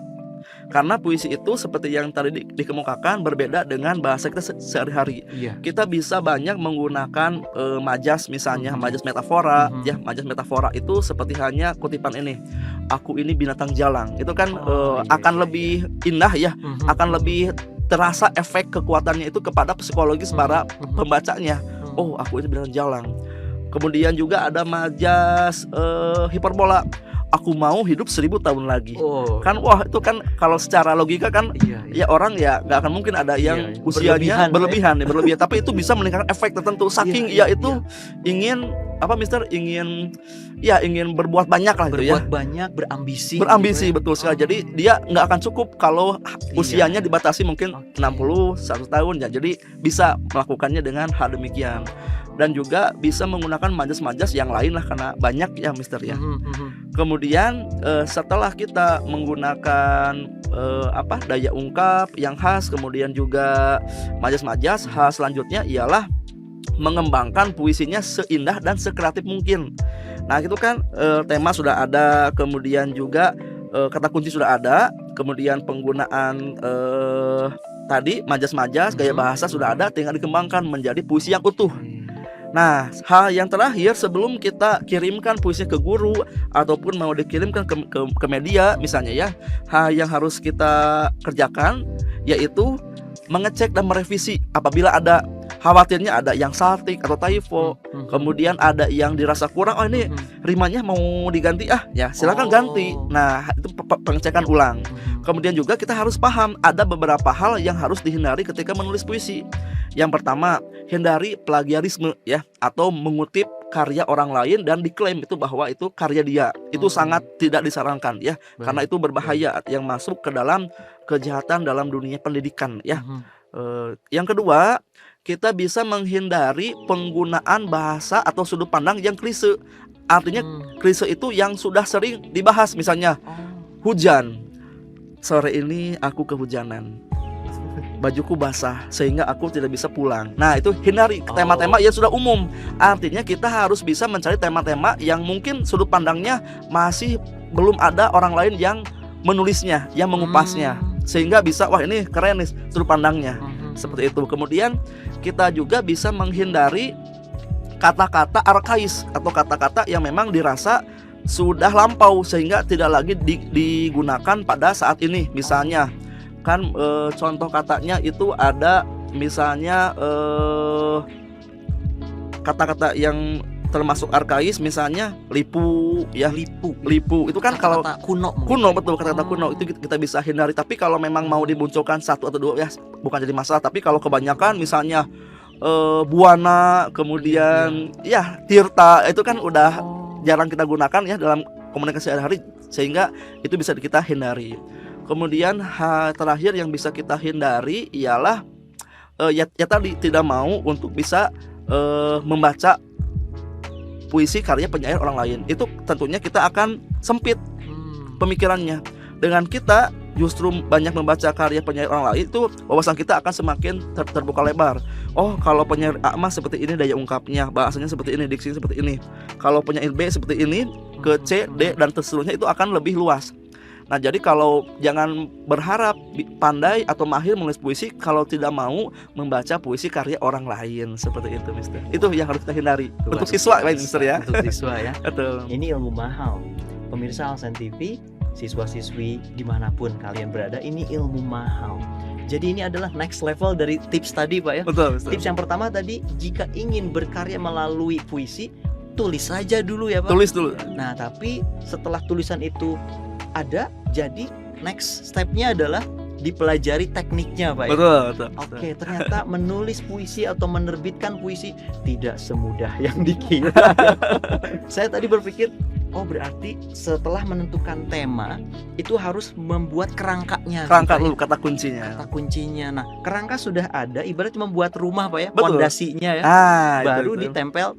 Karena puisi itu seperti yang tadi dikemukakan berbeda dengan bahasa kita sehari-hari. Kita bisa banyak menggunakan majas, misalnya majas metafora ya. Majas metafora itu seperti hanya kutipan ini, aku ini binatang jalang. Itu kan akan lebih indah ya, akan lebih terasa efek kekuatannya itu kepada psikologis para pembacanya. Oh, aku ini binatang jalang. Kemudian juga ada majas hiperbola, aku mau hidup 1000 tahun lagi. Kan wah, itu kan kalau secara logika kan ya orang ya nggak akan mungkin ada yang usianya berlebihan. Tapi itu bisa meningkatkan efek tertentu. Saking itu ingin apa Mister, ingin berbuat banyak lah gitu ya. Berbuat banyak, berambisi gitu ya. Betul sekali. Jadi dia nggak akan cukup kalau usianya dibatasi mungkin 60, 100 tahun ya. Jadi bisa melakukannya dengan hal demikian. Dan juga bisa menggunakan majas-majas yang lain lah, karena banyak ya Mister ya. Kemudian setelah kita menggunakan daya ungkap yang khas, kemudian juga majas-majas, hal selanjutnya ialah mengembangkan puisinya seindah dan sekreatif mungkin. Nah, itu kan tema sudah ada, kemudian juga kata kunci sudah ada, kemudian penggunaan tadi majas-majas, gaya bahasa sudah ada, tinggal dikembangkan menjadi puisi yang utuh. Nah, hal yang terakhir sebelum kita kirimkan puisi ke guru ataupun mau dikirimkan ke media misalnya ya, hal yang harus kita kerjakan yaitu mengecek dan merevisi apabila ada khawatirnya ada yang saltik atau typo, kemudian ada yang dirasa kurang, oh ini rimanya mau diganti ya silakan ganti. Nah, itu pengecekan ulang. Kemudian juga kita harus paham ada beberapa hal yang harus dihindari ketika menulis puisi. Yang pertama, hindari plagiarisme ya, atau mengutip karya orang lain dan diklaim itu bahwa itu karya dia. Itu sangat tidak disarankan ya, karena itu berbahaya yang masuk ke dalam kejahatan dalam dunia pendidikan ya. Yang kedua, kita bisa menghindari penggunaan bahasa atau sudut pandang yang klise. Artinya klise itu yang sudah sering dibahas, misalnya hujan. Sore ini aku kehujanan. Bajuku basah sehingga aku tidak bisa pulang. Nah, itu hindari tema-tema yang sudah umum. Artinya kita harus bisa mencari tema-tema yang mungkin sudut pandangnya masih belum ada orang lain yang menulisnya, yang mengupasnya, sehingga bisa, wah ini keren nih sudut pandangnya. Seperti itu. Kemudian kita juga bisa menghindari kata-kata arkais atau kata-kata yang memang dirasa sudah lampau sehingga tidak lagi digunakan pada saat ini. Misalnya kan contoh katanya itu ada misalnya kata-kata yang termasuk arkais, misalnya lipu ya, lipu itu kan kalau kuno betul, kata-kata kuno itu kita bisa hindari. Tapi kalau memang mau dimunculkan satu atau dua ya bukan jadi masalah. Tapi kalau kebanyakan misalnya buana, kemudian ya tirta, itu kan udah jarang kita gunakan ya dalam komunikasi sehari-hari, sehingga itu bisa kita hindari. Kemudian terakhir yang bisa kita hindari ialah ya tadi tidak mau untuk bisa membaca puisi karya penyair orang lain. Itu tentunya kita akan sempit pemikirannya. Dengan kita justru banyak membaca karya penyair orang lain, itu wawasan kita akan semakin terbuka lebar. Oh, kalau penyair A mah seperti ini daya ungkapnya, bahasanya seperti ini, diksinya seperti ini. Kalau penyair B seperti ini, ke C, D dan seterusnya itu akan lebih luas. Nah, jadi kalau jangan berharap pandai atau mahir menulis puisi kalau tidak mau membaca puisi karya orang lain, seperti itu, Mister. Itu yang harus kita hindari. Untuk siswa, Mister ya. Untuk siswa ya. Betul. Ini ilmu mahal. Pemirsa Alsen TV, siswa-siswi dimanapun kalian berada, ini ilmu mahal. Jadi ini adalah next level dari tips tadi, Pak ya. Betul, betul. Tips yang pertama tadi, jika ingin berkarya melalui puisi, tulis saja dulu ya, Pak. Tulis dulu. Nah, tapi setelah tulisan itu ada, jadi next stepnya adalah dipelajari tekniknya, Pak ya? Betul, betul. Oke, ternyata menulis puisi atau menerbitkan puisi tidak semudah yang dikira. Saya tadi berpikir, oh berarti setelah menentukan tema itu harus membuat kerangkanya. Kerangka dulu, kata kuncinya. Kata kuncinya. Nah, kerangka sudah ada, ibaratnya membuat rumah, Pak ya, Betul. pondasinya ya. Baru itu. ditempel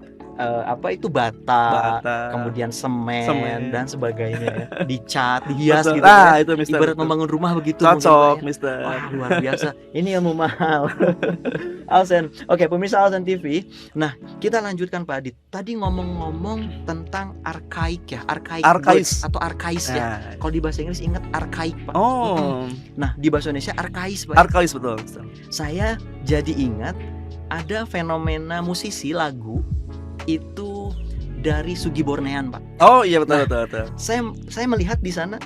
bata, kemudian semen dan sebagainya ya. Dicat, dihias Betul. gitu ya. Itu Mister. Ibarat Betul. membangun rumah begitu. Cocok, mungkin, Pak, ya. Mister. Wah, luar biasa. Ini ilmu mahal. Alsen. Oke, pemirsa Alsen TV. Nah, kita lanjutkan Pak Adit. Tadi ngomong-ngomong tentang arkaik ya, Arkais atau arkais ya. Kalau di bahasa Inggris ingat arkaik, Pak. Oh. Nah, di bahasa Indonesia arkais, Pak. Arkais, betul, Mister. Saya jadi ingat ada fenomena musisi lagu itu dari Sugi Bornean, Pak. Oh iya, betul, Nah, betul. Saya melihat di sana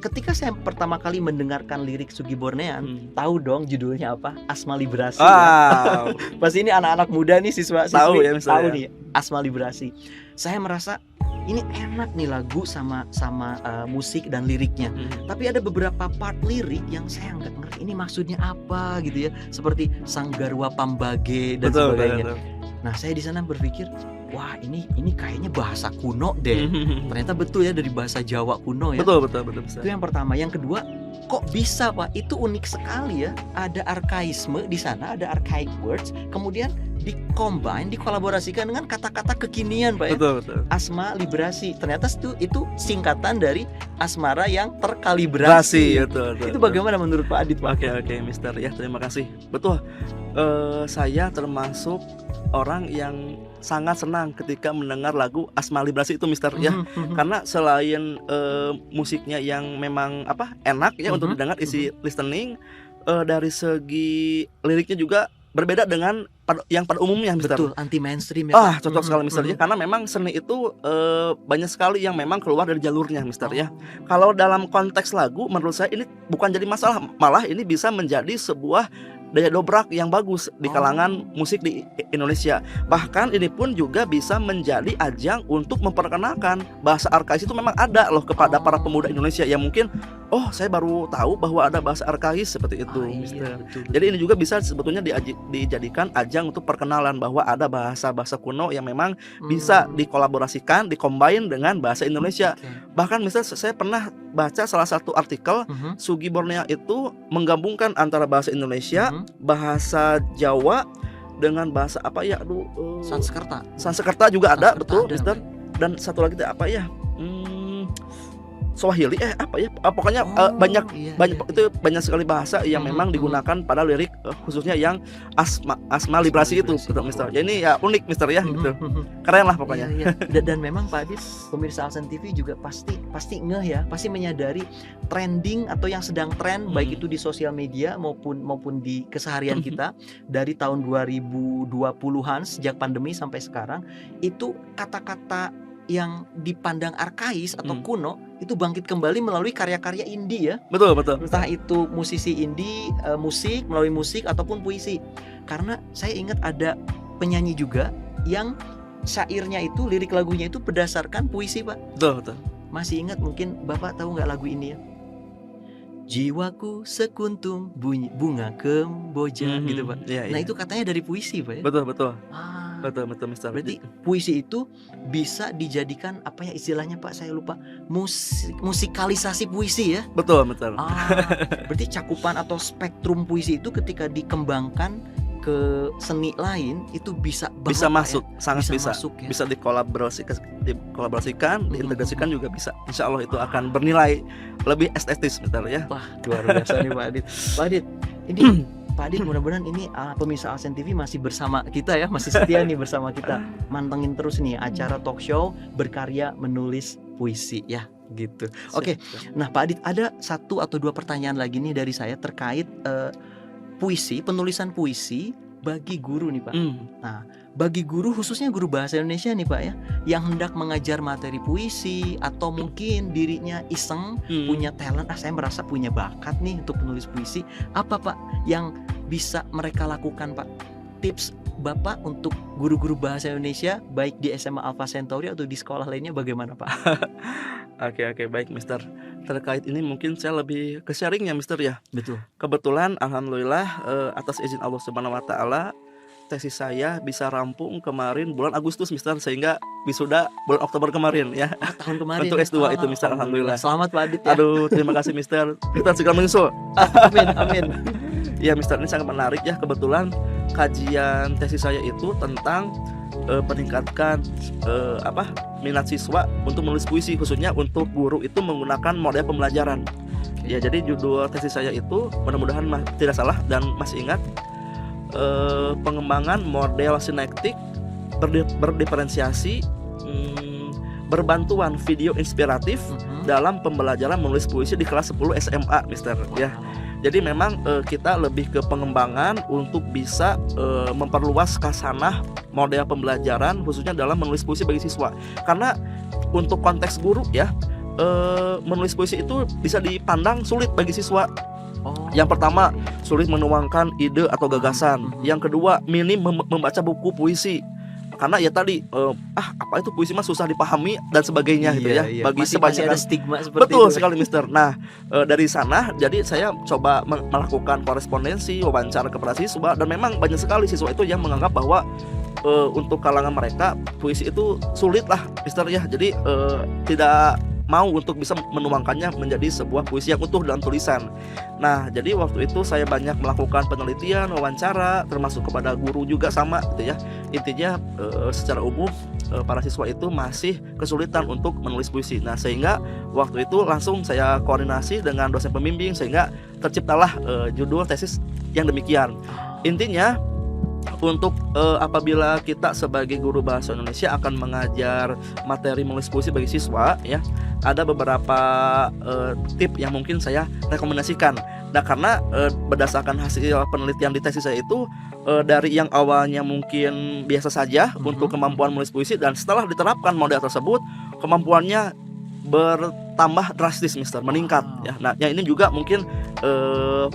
ketika saya pertama kali mendengarkan lirik Sugi Bornean, tahu dong judulnya apa? Asma Librasi. Wow. Pasti ini anak-anak muda nih siswa-siswi Tahu ya, misalnya. tahu nih Asma Librasi. Saya merasa ini enak nih lagu sama musik dan liriknya. Tapi ada beberapa part lirik yang saya nggak ngerti ini maksudnya apa gitu ya. Seperti Sanggarwa Pambage dan sebagainya. Betul. Nah, saya di sana berpikir, wah ini kayaknya bahasa kuno deh. Ternyata betul ya, dari bahasa Jawa kuno ya. Betul, Mister. Itu yang pertama. Yang kedua, kok bisa Pak? Itu unik sekali ya. Ada arkaisme di sana, ada archaic words, kemudian dikolaborasikan dengan kata-kata kekinian, Pak ya. Betul. Asma Librasi. Ternyata itu singkatan dari asmara yang terkalibrasi. Betul. Itu bagaimana menurut Pak Adit, Pak? Oke, Mister ya, terima kasih. Betul. Saya termasuk orang yang sangat senang ketika mendengar lagu Asma Librasi itu, Mister ya. Karena selain musiknya yang memang enak ya untuk didengar, isi listening, dari segi liriknya juga berbeda dengan yang pada umumnya, Mister. Betul, anti mainstream ya. Cocok sekali, Mister ya. Karena memang seni itu banyak sekali yang memang keluar dari jalurnya, Mister ya. Kalau dalam konteks lagu, menurut saya ini bukan jadi masalah, malah ini bisa menjadi sebuah daya dobrak yang bagus di kalangan musik di Indonesia. Bahkan ini pun juga bisa menjadi ajang untuk memperkenalkan bahasa arkais itu memang ada loh kepada para pemuda Indonesia yang mungkin saya baru tahu bahwa ada bahasa arkais seperti itu, Mister. Betul. Jadi ini juga bisa sebetulnya dijadikan ajang untuk perkenalan bahwa ada bahasa-bahasa kuno yang memang bisa dikolaborasikan, dikombin dengan bahasa Indonesia. Bahkan Mister, saya pernah baca salah satu artikel Sugi Borneo itu menggabungkan antara bahasa Indonesia, bahasa Jawa dengan bahasa apa ya? Sanskerta juga ada, betul, Mister. Dan satu lagi apa ya? Swahili pokoknya banyak itu banyak sekali bahasa yang memang digunakan pada lirik khususnya yang asma librasi itu, betul, Mister. Ya, ini ya unik, Mister, ya gitu. Keren lah pokoknya. Dan memang Pak Adit, pemirsa Alsen TV juga pasti ngeh ya, pasti menyadari trending atau yang sedang tren baik itu di sosial media maupun di keseharian kita dari tahun 2020-an sejak pandemi sampai sekarang, itu kata-kata yang dipandang arkais atau kuno itu bangkit kembali melalui karya-karya indie ya. Betul. Entah itu musisi indie, musik melalui musik ataupun puisi. Karena saya ingat ada penyanyi juga yang syairnya itu, lirik lagunya itu berdasarkan puisi, Pak. Betul. Masih ingat mungkin Bapak tahu nggak lagu ini ya? Jiwaku sekuntum bunga kemboja gitu, Pak. Nah, itu katanya dari puisi, Pak ya? Betul. Betul, Mister. Berarti puisi itu bisa dijadikan apa ya istilahnya, Pak? Saya lupa. Musikalisasi puisi ya? Betul. Berarti cakupan atau spektrum puisi itu ketika dikembangkan ke seni lain itu bisa masuk, ya? sangat bisa masuk, ya? Bisa dikolaborasikan, diintegrasikan juga bisa. Insya Allah itu akan bernilai lebih estetis, Mister, ya. Wah, luar biasa nih Pak Adit. Pak Adit, ini Pak Adit, mudah-mudahan ini pemirsa Alsen TV masih bersama kita ya, masih setia nih bersama kita, mantengin terus nih acara talk show berkarya menulis puisi ya, gitu. Oke. Nah Pak Adit, ada 1 atau 2 pertanyaan lagi nih dari saya terkait puisi, penulisan puisi bagi guru nih Pak. Nah, bagi guru khususnya guru bahasa Indonesia nih Pak ya, yang hendak mengajar materi puisi atau mungkin dirinya iseng punya talent, saya merasa punya bakat nih untuk menulis puisi, apa Pak yang bisa mereka lakukan Pak? Tips Bapak untuk guru-guru bahasa Indonesia baik di SMA Alpha Centauri atau di sekolah lainnya bagaimana Pak? Oke, baik Mister. Terkait ini mungkin saya lebih ke sharingnya, Mister, ya. Betul. Kebetulan alhamdulillah atas izin Allah Subhanahu wa taala tesis saya bisa rampung kemarin bulan Agustus, Mister, sehingga wisuda bulan Oktober kemarin ya. Tahun kemarin. Untuk S2 itu, Mister, alhamdulillah. Selamat Pak Adit ya. Aduh, terima kasih Mister. Kita segera menyusul. Amin. Ya Mister, ini sangat menarik ya. Kebetulan kajian tesis saya itu tentang meningkatkan minat siswa untuk menulis puisi, khususnya untuk guru itu menggunakan model pembelajaran. Ya, jadi judul tesis saya itu mudah-mudahan tidak salah dan masih ingat, pengembangan model sinektik berdiferensiasi berbantuan video inspiratif dalam pembelajaran menulis puisi di kelas 10 SMA, Mister. Ya. Jadi memang kita lebih ke pengembangan untuk bisa memperluas khasanah model pembelajaran khususnya dalam menulis puisi bagi siswa. Karena untuk konteks guru ya, menulis puisi itu bisa dipandang sulit bagi siswa. Yang pertama, sulit menuangkan ide atau gagasan. Yang kedua, minim membaca buku puisi. Karena ya tadi apa itu puisi mah susah dipahami dan sebagainya gitu ya. Bagi masih ada stigma seperti betul itu. Sekali Mister. Nah, dari sana jadi saya coba melakukan korespondensi, wawancara kepada siswa, dan memang banyak sekali siswa itu yang menganggap bahwa untuk kalangan mereka puisi itu sulit lah, Mister, ya. Jadi tidak mau untuk bisa menuangkannya menjadi sebuah puisi yang utuh dalam tulisan. Nah, jadi waktu itu saya banyak melakukan penelitian, wawancara, termasuk kepada guru juga sama gitu ya. Intinya secara umum para siswa itu masih kesulitan untuk menulis puisi. Nah, sehingga waktu itu langsung saya koordinasi dengan dosen pembimbing sehingga terciptalah judul tesis yang demikian. Intinya untuk apabila kita sebagai guru bahasa Indonesia akan mengajar materi menulis puisi bagi siswa ya, ada beberapa tip yang mungkin saya rekomendasikan. Nah, karena berdasarkan hasil penelitian di tesis saya itu dari yang awalnya mungkin biasa saja untuk kemampuan menulis puisi, dan setelah diterapkan model tersebut kemampuannya tambah drastis Mister, meningkat ya. Nah, yang ini juga mungkin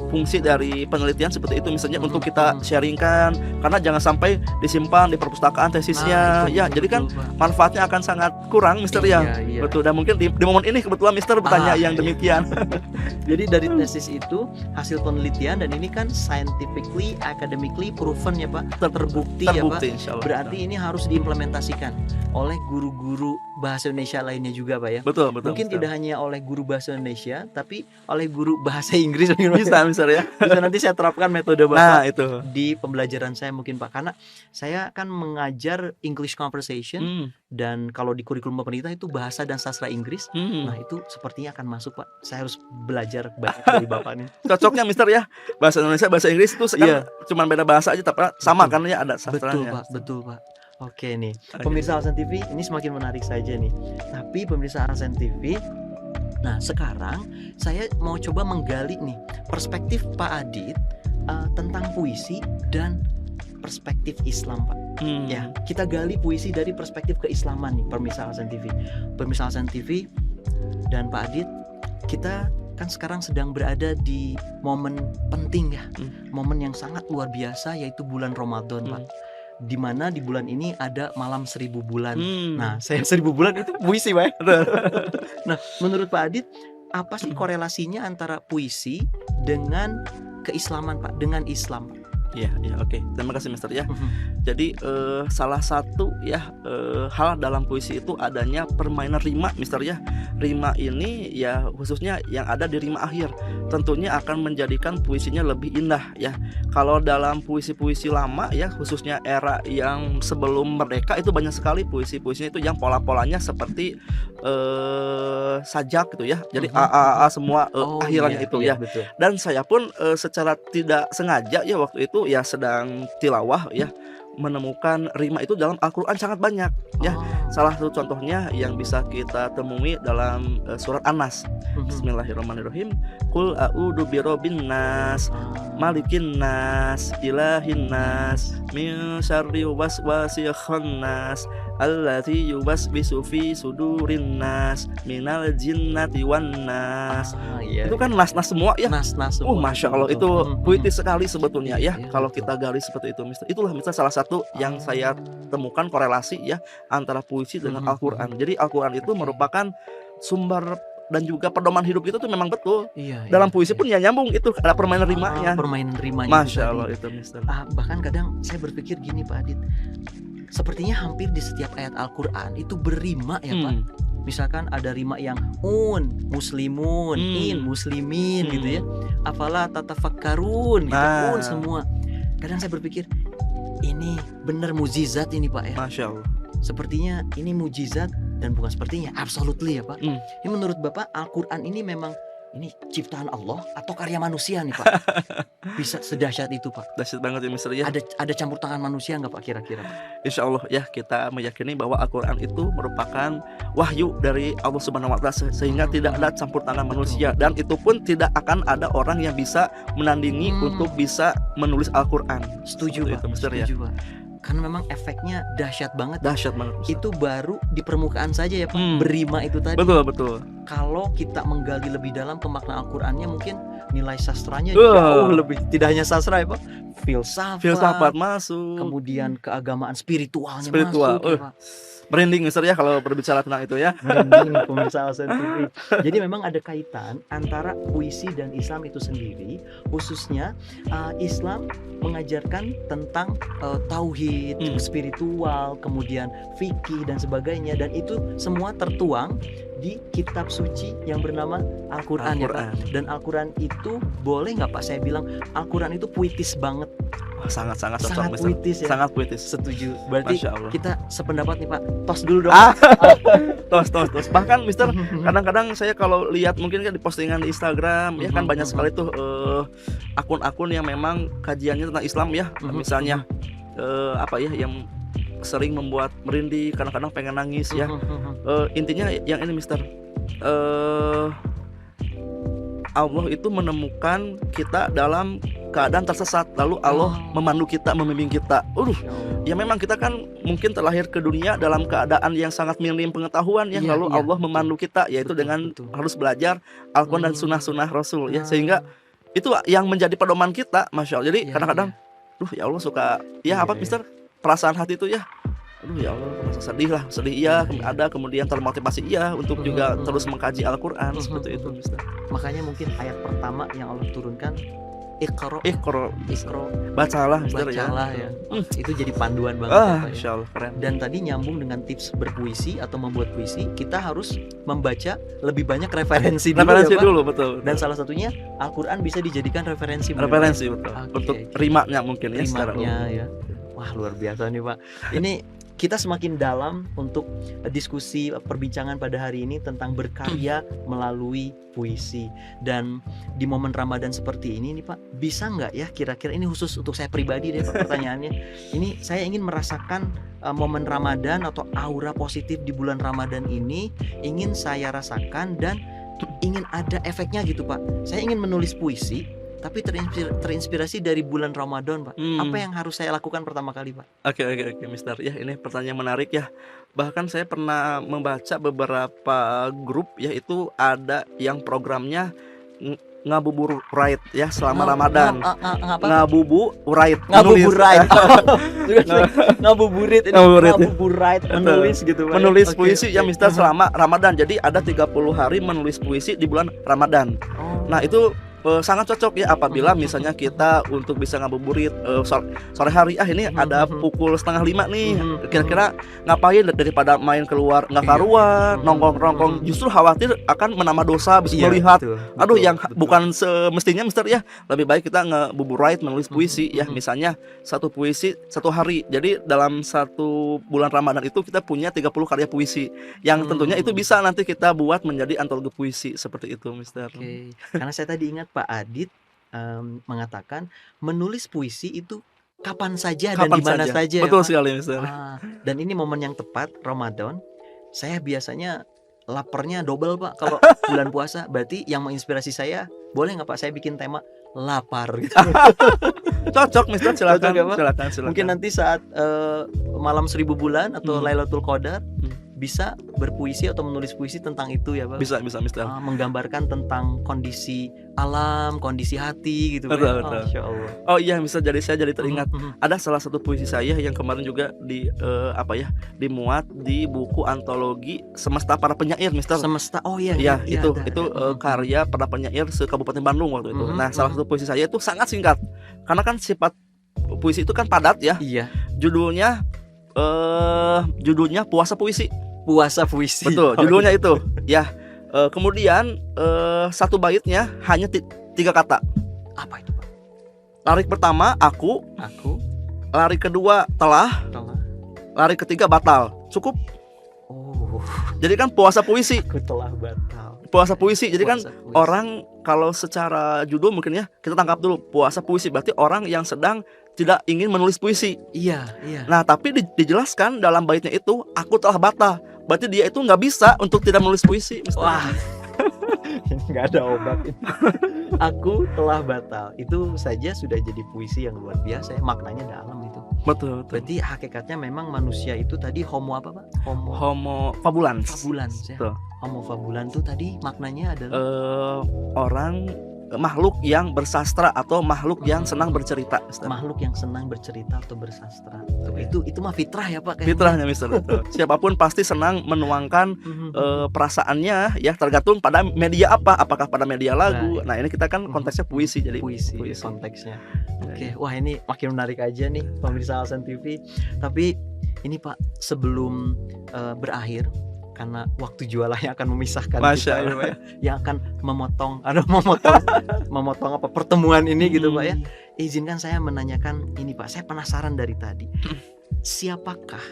fungsi dari penelitian seperti itu misalnya untuk kita sharingkan, karena jangan sampai disimpan di perpustakaan tesisnya ya. Jadi kan manfaatnya akan sangat kurang Mister ya. Betul. Dan mungkin di momen ini kebetulan Mister bertanya yang demikian. Jadi dari tesis itu hasil penelitian, dan ini kan scientifically, academically proven ya Pak, terbukti ya Pak. Insyaallah. Berarti ini harus diimplementasikan oleh guru-guru bahasa Indonesia lainnya juga Pak ya. Betul. Mungkin tidak hanya oleh guru bahasa Indonesia, tapi oleh guru bahasa Inggris bisa Mister ya. Bisa nanti saya terapkan metode Bapak Nah, itu. di pembelajaran saya mungkin Pak, karena saya kan mengajar English Conversation dan kalau di kurikulum pemerintah itu bahasa dan sastra Inggris. Nah, itu sepertinya akan masuk Pak. Saya harus belajar banyak dari Bapak nih. Cocoknya Mister ya. Bahasa Indonesia, bahasa Inggris itu sekarang cuma beda bahasa aja tapi sama kan ya, ada sastranya. Betul Pak. Oke nih, pemirsa Alsen TV, ini semakin menarik saja nih. Tapi pemirsa Alsen TV, nah sekarang saya mau coba menggali nih perspektif Pak Adit tentang puisi dan perspektif Islam Pak. Ya, kita gali puisi dari perspektif keislaman nih pemirsa Alsen TV. Pemirsa Alsen TV dan Pak Adit, kita kan sekarang sedang berada di momen penting ya, momen yang sangat luar biasa, yaitu bulan Ramadan Pak. Dimana di bulan ini ada malam 1000 bulan. Nah, saya 1000 bulan itu puisi Pak. Nah, menurut Pak Adit, apa sih korelasinya antara puisi dengan keislaman Pak, dengan Islam? Iya, oke. Terima kasih Mister ya. Jadi salah satu ya hal dalam puisi itu adanya permainan rima Mister ya. Rima ini ya khususnya yang ada di rima akhir tentunya akan menjadikan puisinya lebih indah ya. Kalau dalam puisi-puisi lama ya, khususnya era yang sebelum merdeka, itu banyak sekali puisi-puisinya itu yang pola-polanya seperti sajak gitu ya. Jadi a semua akhirannya itu ya. Betul. Dan saya pun secara tidak sengaja ya waktu itu ya sedang tilawah ya, menemukan rima itu dalam Al-Quran sangat banyak ya. Salah satu contohnya yang bisa kita temui dalam surat An-Nas. Bismillahirrahmanirrahim. Qul a'udzu birabbin nas, malikin nas, ilahin nas, min syarri waswasil khannas, allati yuwaswisu fi sudurin nas, minal jinnati wan nas. Itu kan nas-nas semua ya. Nas-nas semua. Masya Allah, itu puitis sekali sebetulnya ya. Kalau kita gali seperti itu Mister. Itulah Mister salah satu yang saya temukan korelasi ya antara puisi dengan Al-Quran. Jadi Al-Quran itu merupakan sumber dan juga pedoman hidup itu tuh memang betul. Dalam puisi pun ya nyambung, itu ada permainan rimanya. Permainan rimanya. Masya Allah itu Mister. Bahkan kadang saya berpikir gini Pak Adit, sepertinya hampir di setiap ayat Al-Quran itu berrima ya Pak. Misalkan ada rima yang muslimun, muslimin gitu ya. Afala tatafakkarun gitu, semua. Kadang saya berpikir ini benar mujizat ini Pak ya. Masya Allah. Sepertinya ini mujizat, dan bukan sepertinya, absolutely ya Pak. Ini menurut Bapak Al-Quran ini memang ini ciptaan Allah atau karya manusia nih Pak? Bisa sedahsyat itu Pak? Dahsyat banget ya Mister ya. Ada campur tangan manusia nggak Pak kira-kira? Insya Allah ya, kita meyakini bahwa Al-Quran itu merupakan wahyu dari Allah Subhanahu Wa Taala, sehingga tidak ada campur tangan manusia, dan itu pun tidak akan ada orang yang bisa menandingi untuk bisa menulis Al-Quran. Setuju Pak, itu Mister setuju ya. Pak. Karena memang efeknya dahsyat banget. Dahsyat banget Mister. Itu baru di permukaan saja ya Pak, berima itu tadi. Betul. Kalau kita menggali lebih dalam pemaknaan Al-Qurannya, mungkin nilai sastranya jauh lebih. Tidak hanya sastra ya Pak, filsafat masuk, kemudian keagamaan spiritualnya spiritual. masuk ya, Pak. Merinding Mister ya kalau berbicara tentang itu ya. Merinding pemirsa Alsen TV. Jadi memang ada kaitan antara puisi dan Islam itu sendiri. Khususnya Islam mengajarkan tentang tauhid, spiritual, kemudian fikih dan sebagainya, dan itu semua tertuang di kitab suci yang bernama Al-Quran ya Pak. Dan Al-Quran itu boleh nggak Pak saya bilang Al-Quran itu puitis banget. Sangat puitis ya. Sangat puitis. Setuju. Berarti kita sependapat nih Pak. Tos dulu dong. Tos. Bahkan Mister, kadang-kadang saya kalau lihat mungkin kan di postingan di Instagram ya kan banyak sekali tuh akun-akun yang memang kajiannya tentang Islam ya. Misalnya yang sering membuat merinding, kadang-kadang pengen nangis ya. Intinya yang ini Mister, Allah itu menemukan kita dalam keadaan tersesat, lalu Allah memandu kita, membimbing kita. Ya memang kita kan mungkin terlahir ke dunia dalam keadaan yang sangat minim pengetahuan ya, Iya, lalu iya, Allah memandu kita, yaitu betul, dengan betul. harus belajar Al-Quran dan sunnah-sunnah Rasul ya, Ah. sehingga itu yang menjadi pedoman kita, Masya Allah. Jadi Iya, kadang-kadang, ya Allah suka, ya apa Iya. Mister, perasaan hati itu ya, ya Allah merasa sedih lah, sedih iya, Iya. ada kemudian termotivasi iya untuk juga terus mengkaji Al-Quran seperti itu Mister. Makanya mungkin ayat pertama yang Allah turunkan, Iqra, Iqra, bacalah bacalah Mister ya. ya. Itu jadi panduan banget ya, Pak, ya. Insya Allah keren. Dan tadi nyambung dengan tips berpuisi atau membuat puisi, kita harus membaca lebih banyak referensi dulu Referensi ya, Pak. dulu betul. Dan salah satunya Al-Quran bisa dijadikan referensi benar, Referensi betul. Oke. Untuk rimanya mungkin ya secara rimanya umum. ya. Wah, luar biasa nih, Pak. Ini kita semakin dalam untuk diskusi perbincangan pada hari ini tentang berkarya melalui puisi. Dan di momen Ramadan seperti ini nih Pak, bisa nggak ya kira-kira, ini khusus untuk saya pribadi deh Pak pertanyaannya. Ini saya ingin merasakan momen Ramadan atau aura positif di bulan Ramadan ini ingin saya rasakan dan ingin ada efeknya gitu Pak. Saya ingin menulis puisi tapi terinspirasi dari bulan Ramadan Pak. Apa yang harus saya lakukan pertama kali Pak? Oke Mister. Ya ini pertanyaan menarik ya. Bahkan saya pernah membaca beberapa grup ya, itu ada yang programnya ngabuburit ya selama Ramadan. Ngabuburit. Ngabuburit ini Ngabuburit. ngabuburit menulis gitu Pak. Menulis Oke, puisi oke. ya Mister selama Ramadan. Jadi ada 30 hari menulis puisi di bulan Ramadan. Nah itu sangat cocok ya apabila misalnya kita untuk bisa ngabuburit sore hari, ini ada pukul 4:30 nih, kira-kira ngapain daripada main keluar nggak karuan, nongkrong-nongkrong, justru khawatir akan menambah dosa, bisa Iya, melihat betul, aduh betul, yang betul. bukan semestinya Mister ya. Lebih baik kita ngabuburit menulis puisi ya, misalnya satu puisi satu hari. Jadi dalam satu bulan Ramadan itu kita punya 30 karya puisi yang tentunya itu bisa nanti kita buat menjadi antologi puisi seperti itu Mister. Oke. Karena saya tadi ingat Pak Adit mengatakan menulis puisi itu kapan saja dan di mana saja. Betul ya, Pak? sekali Mister. Dan ini momen yang tepat Ramadan. Saya biasanya laparnya double Pak kalau bulan puasa. Berarti yang menginspirasi saya, boleh nggak Pak saya bikin tema lapar gitu. Cocok Mister, silakan. Cocok ya, Pak? Silakan. Mungkin nanti saat malam 1000 bulan atau Lailatul Qadar bisa berpuisi atau menulis puisi tentang itu ya Pak. Bisa Mister. Menggambarkan tentang kondisi alam, kondisi hati gitu Pak. Betul, betul. Masya Allah. Oh iya Mister, saya jadi teringat Mhm. ada salah satu puisi saya yang kemarin juga dimuat di buku antologi Semesta Para Penyair Mister. Semesta. Oh iya. Ya iya, itu ada. karya para penyair se-Kabupaten Bandung waktu itu. Nah salah satu puisi saya itu sangat singkat karena kan sifat puisi itu kan padat ya. Iya. Judulnya Puasa Puisi. Puasa puisi. Betul, judulnya itu. Ya. Kemudian satu baitnya hanya 3 kata. Apa itu Pak? Lari pertama aku, Aku lari kedua telah, telah. lari ketiga batal. Cukup. Oh, Jadi kan puasa puisi. aku telah batal. Puasa puisi. Jadi kan Puasa puisi. orang kalau secara judul mungkin ya kita tangkap dulu puasa puisi berarti orang yang sedang tidak ingin menulis puisi. Iya. Nah tapi dijelaskan dalam baitnya itu aku telah batal. Berarti dia itu nggak bisa untuk tidak menulis puisi. Mister. Wah. Ini nggak ada obat ini. Aku telah batal. Itu saja sudah jadi puisi yang luar biasa ya. Maknanya dalam itu. Betul. Berarti hakikatnya memang manusia itu tadi homo apa Pak? Homo fabulans. Fabulans ya. Betul. Homo fabulan tuh tadi maknanya adalah Orang makhluk yang bersastra atau makhluk yang senang bercerita. Mister. makhluk yang senang bercerita atau bersastra. Itu mah fitrah ya Pak kayaknya. Fitrahnya Mister. Betul. Siapapun pasti senang menuangkan perasaannya ya, tergantung pada media apa, apakah pada media lagu. Nah ini kita kan konteksnya puisi, jadi puisi konteksnya. Oke, wah ini makin menarik aja nih pemirsa Alsen TV. Tapi ini Pak, sebelum berakhir, karena waktu jualannya akan memisahkan Masya kita ya, Allah. Pak, ya, yang akan memotong apa pertemuan ini gitu Pak ya. Izinkan saya menanyakan ini Pak, saya penasaran dari tadi. Siapakah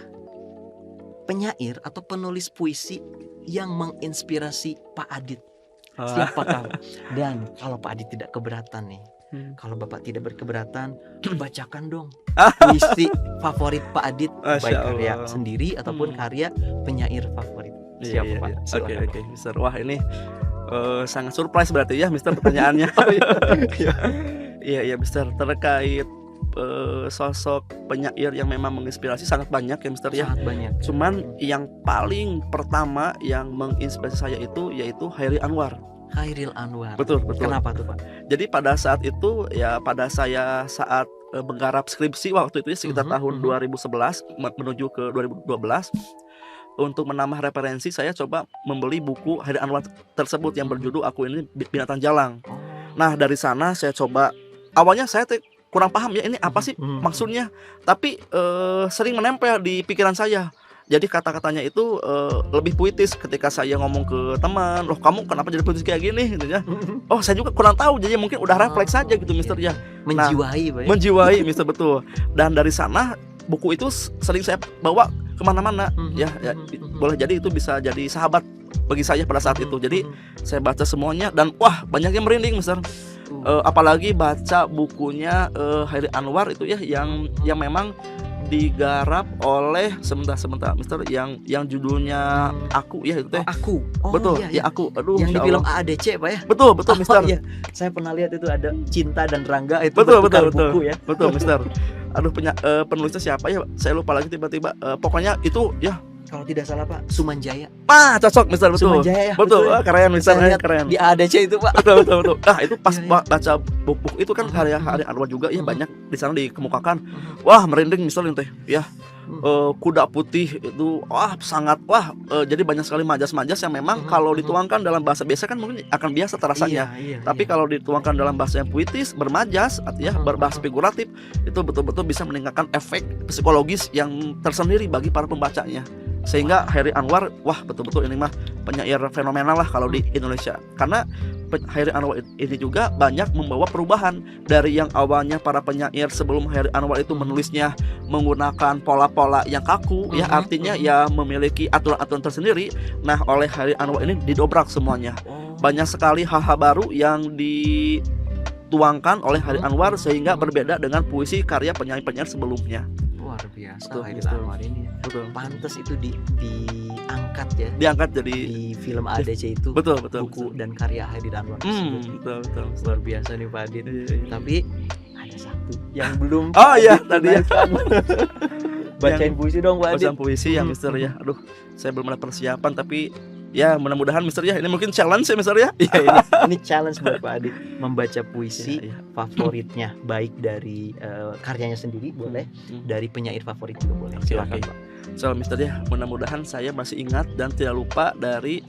penyair atau penulis puisi yang menginspirasi Pak Adit? Siapakah? Dan kalau Pak Adit tidak keberatan nih, kalau Bapak tidak berkeberatan, bacakan dong puisi favorit Pak Adit, Masya baik karya Allah. sendiri ataupun karya penyair favorit. Siapa Iya, Pak? iya. Silakan, Oke Mister. Wah ini sangat surprise berarti ya Mister pertanyaannya. Iya Mister, terkait sosok penyair yang memang menginspirasi sangat banyak ya Mister ya. Sangat banyak. Cuman yang paling pertama yang menginspirasi saya itu yaitu Hairi Anwar. Khairil Anwar. Betul. Kenapa tuh Pak? Jadi pada saat itu ya pada saya saat menggarap skripsi waktu itu ya, sekitar tahun 2011 menuju ke 2012, untuk menambah referensi saya coba membeli buku Hairi Anwar tersebut yang berjudul Aku Ini Binatang Jalang. Nah dari sana saya coba, awalnya saya kurang paham ya ini apa sih maksudnya, tapi sering menempel di pikiran saya. Jadi kata-katanya itu lebih puitis ketika saya ngomong ke teman, loh kamu kenapa jadi puitis kayak gini gitu ya. Oh saya juga kurang tahu, jadi mungkin udah refleks saja gitu Mister ya. Menjiwai Pak ya? Menjiwai Mister, betul. Dan dari sana buku itu sering saya bawa kemana-mana ya, boleh jadi itu bisa jadi sahabat bagi saya pada saat itu. Jadi saya baca semuanya dan wah banyak yang merinding Mister. Apalagi baca bukunya Hairi Anwar itu ya, yang memang digarap oleh sebentar Mister, yang judulnya Aku ya itu teh. Aku. Betul iya. ya Aku. Aduh, Yang di Masya film Allah. AADC Pak ya? Betul Mister. Iya. Saya pernah lihat itu ada Cinta dan Rangga itu Betul bertukar buku ya. Betul Mister. Aduh penulisnya siapa ya? Saya lupa lagi tiba-tiba. Pokoknya itu ya. Kalau tidak salah Pak, Sumanjaya. Cocok Mister, betul. Sumanjaya ya. Betul. Keren Mister, Saya lihat keren. di AADC itu Pak. Betul. Nah itu pas Iya. baca buku itu kan karya Anwar juga ya, banyak di sana dikemukakan. Wah merinding Mister itu ya. Kuda putih itu sangat jadi banyak sekali majas-majas yang memang kalau dituangkan dalam bahasa biasa kan mungkin akan biasa terasanya. Tapi kalau dituangkan dalam bahasa yang puitis, bermajas ya, berbahasa figuratif, itu betul-betul bisa meningkatkan efek psikologis yang tersendiri bagi para pembacanya. Sehingga Hairi Anwar betul-betul ini mah penyair fenomenal lah kalau di Indonesia. Karena Hairi Anwar ini juga banyak membawa perubahan dari yang awalnya para penyair sebelum Hairi Anwar itu menulisnya menggunakan pola-pola yang kaku ya, artinya ya memiliki aturan-aturan tersendiri. Nah oleh Hairi Anwar ini didobrak semuanya. Banyak sekali hal-hal baru yang dituangkan oleh Hairi Anwar sehingga berbeda dengan puisi karya penyair-penyair sebelumnya. Luar biasa Betul, Hairi betul. Anwar ini. Betul. Pantes itu diangkat ya. Diangkat jadi Di film AADC itu. betul Buku dan karya Hairi Anwar tersebut. betul. Luar biasa nih Pak Adit. Iya. Tapi ada satu yang belum. Oh iya, Adit tadi ya. tunaikan. Bacain puisi dong Pak Adit. Bacaan puisi ya Mister ya. Aduh, saya belum ada persiapan tapi ya mudah-mudahan Mister ya. Ini mungkin challenge ya Mister ya. Iya, ini challenge buat Pak Adit membaca puisi Iya. favoritnya, baik dari karyanya sendiri boleh, dari penyair favorit juga boleh. Silakan Oke. Pak. Soal Mister ya, mudah-mudahan saya masih ingat dan tidak lupa dari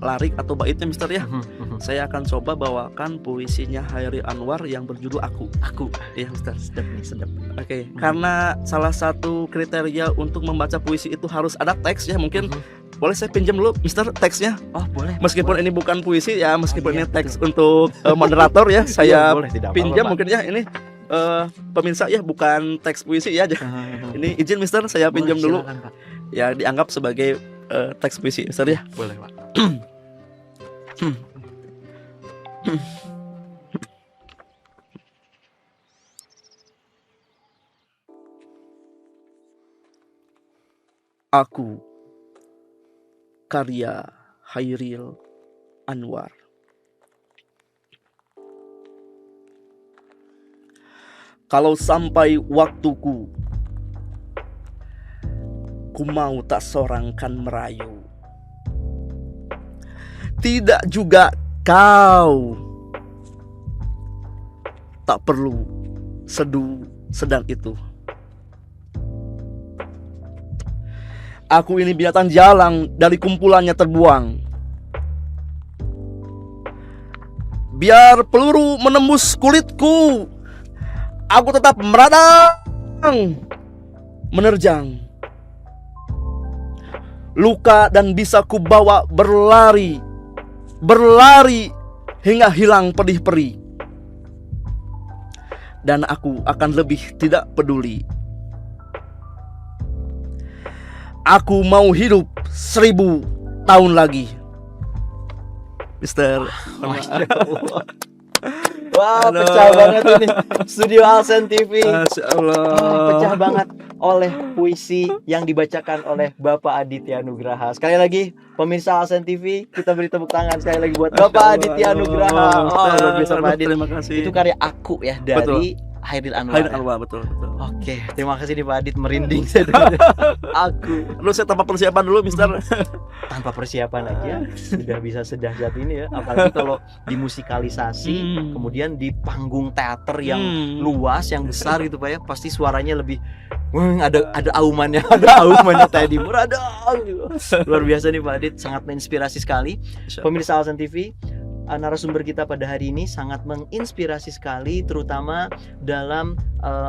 larik atau baitnya Mister ya. Saya akan coba bawakan puisinya Hairi Anwar yang berjudul Aku. Aku. Iya Mister. Sedap nih, sedap. Oke, karena salah satu kriteria untuk membaca puisi itu harus ada teks ya. Mungkin boleh saya pinjam dulu Mister teksnya. Oh boleh. Meskipun ini bukan puisi ya, meskipun iya, ini teks untuk moderator ya, saya boleh, tidak apa-apa, pinjam Pak. mungkin ya ini pemirsa ya, bukan teks puisi ya aja. Ini izin Mister, saya Boleh, pinjam dulu. silakan, Pak. Ya dianggap sebagai teks puisi Mister ya. Boleh Pak. Aku, karya Hairi Anwar. Kalau sampai waktuku, ku mau tak sorangkan merayu. Tidak juga kau. Tak perlu seduh sedang itu. Aku ini binatang jalang dari kumpulannya terbuang. Biar peluru menembus kulitku, aku tetap meradang, menerjang. Luka dan bisa ku bawa berlari, berlari hingga hilang pedih perih. Dan aku akan lebih tidak peduli. Aku mau hidup 1000 tahun lagi. Mister, Masya Allah. Wah, Aduh. pecah banget ini studio Alsen TV. Masya Allah. Pecah banget oleh puisi yang dibacakan oleh Bapak Aditya Nugraha. Sekali lagi pemirsa Alsen TV, kita beri tepuk tangan sekali lagi buat Bapak Aditya Nugraha. Oh, luar biasa Pak Adit. Terima kasih. Itu karya aku ya dari Hairil Anwar. Hairil Anwar, betul. Oke, terima kasih nih Pak Adit, merinding saya dengar. Aku Lu saya tanpa persiapan dulu, Mister. tanpa persiapan aja sudah bisa sedahsyat ini ya, apalagi kalau dimusikalisasi kemudian di panggung teater yang luas, yang besar gitu Pak ya, pasti suaranya lebih ada aumannya, ada aumannya Teddy Muradong gitu. Luar biasa nih Pak Adit, sangat menginspirasi sekali. Pemirsa Alsen TV, narasumber kita pada hari ini sangat menginspirasi sekali, terutama dalam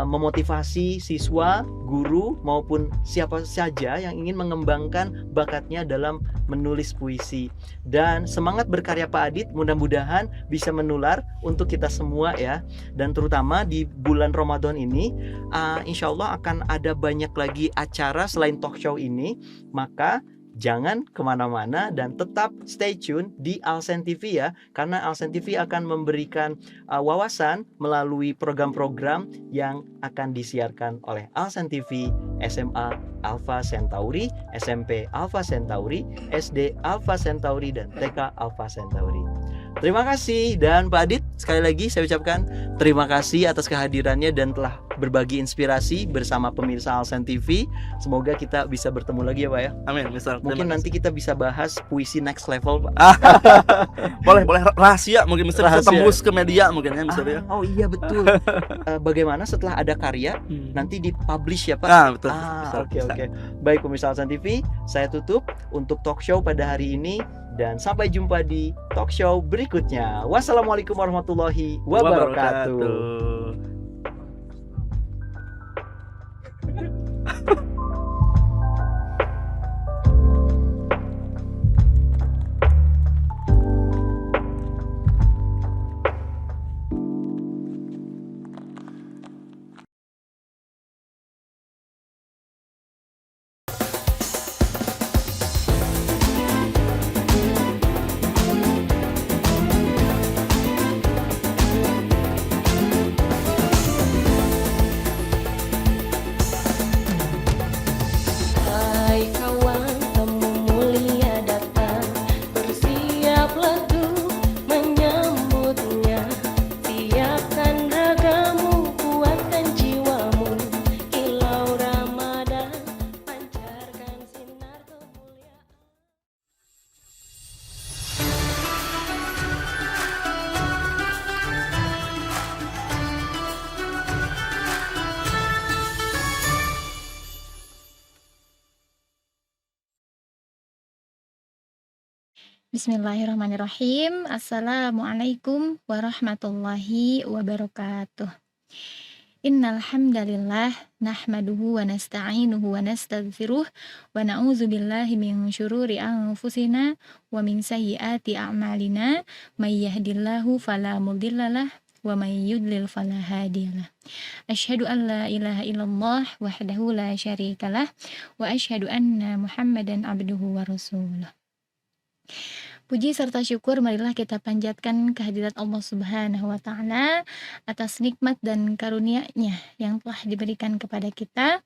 memotivasi siswa, guru maupun siapa saja yang ingin mengembangkan bakatnya dalam menulis puisi. Dan semangat berkarya Pak Adit mudah-mudahan bisa menular untuk kita semua ya. Dan terutama di bulan Ramadan ini, insya Allah akan ada banyak lagi acara selain talk show ini. Maka jangan kemana-mana dan tetap stay tune di Alsen TV ya, karena Alsen TV akan memberikan wawasan melalui program-program yang akan disiarkan oleh Alsen TV, SMA Alpha Centauri, SMP Alpha Centauri, SD Alpha Centauri, dan TK Alpha Centauri. Terima kasih, dan Pak Adit sekali lagi saya ucapkan terima kasih atas kehadirannya dan telah berbagi inspirasi bersama pemirsa Alsen TV. Semoga kita bisa bertemu lagi ya Pak ya. Amin, Mister. Mungkin nanti kita bisa bahas puisi next level Pak. boleh rahasia mungkin Mister, bisa Rahasia. tembus ke media mungkin ya Mister ya. Oh iya betul. Bagaimana setelah ada karya nanti dipublish ya Pak? Betul. Oke. Baik pemirsa Alsen TV, saya tutup untuk talk show pada hari ini. Dan sampai jumpa di talk show berikutnya. Wassalamualaikum warahmatullahi wabarakatuh. Hai kawan, tamu mulia datang, bersiaplah tuh menyambutnya. Siapkan ragamu, kuatkan jiwamu, kilau Ramadan, pancarkan sinar kemuliaan. Bismillahirrahmanirrahim. Assalamualaikum warahmatullahi wabarakatuh. Innal hamdalillah nahmaduhu wa nasta'inuhu wa nastaghfiruh wa na'udzu billahi min syururi anfusina wa min sayyiati a'malina may yahdihillahu fala mudhillalah wa may yudlil fala hadiyalah. Asyhadu an la ilaha illallah wahdahu la syarikalah wa asyhadu anna Muhammadan abduhu wa rasuluh. Puji serta syukur marilah kita panjatkan kehadirat Allah Subhanahu wa taala atas nikmat dan karunia-Nya yang telah diberikan kepada kita.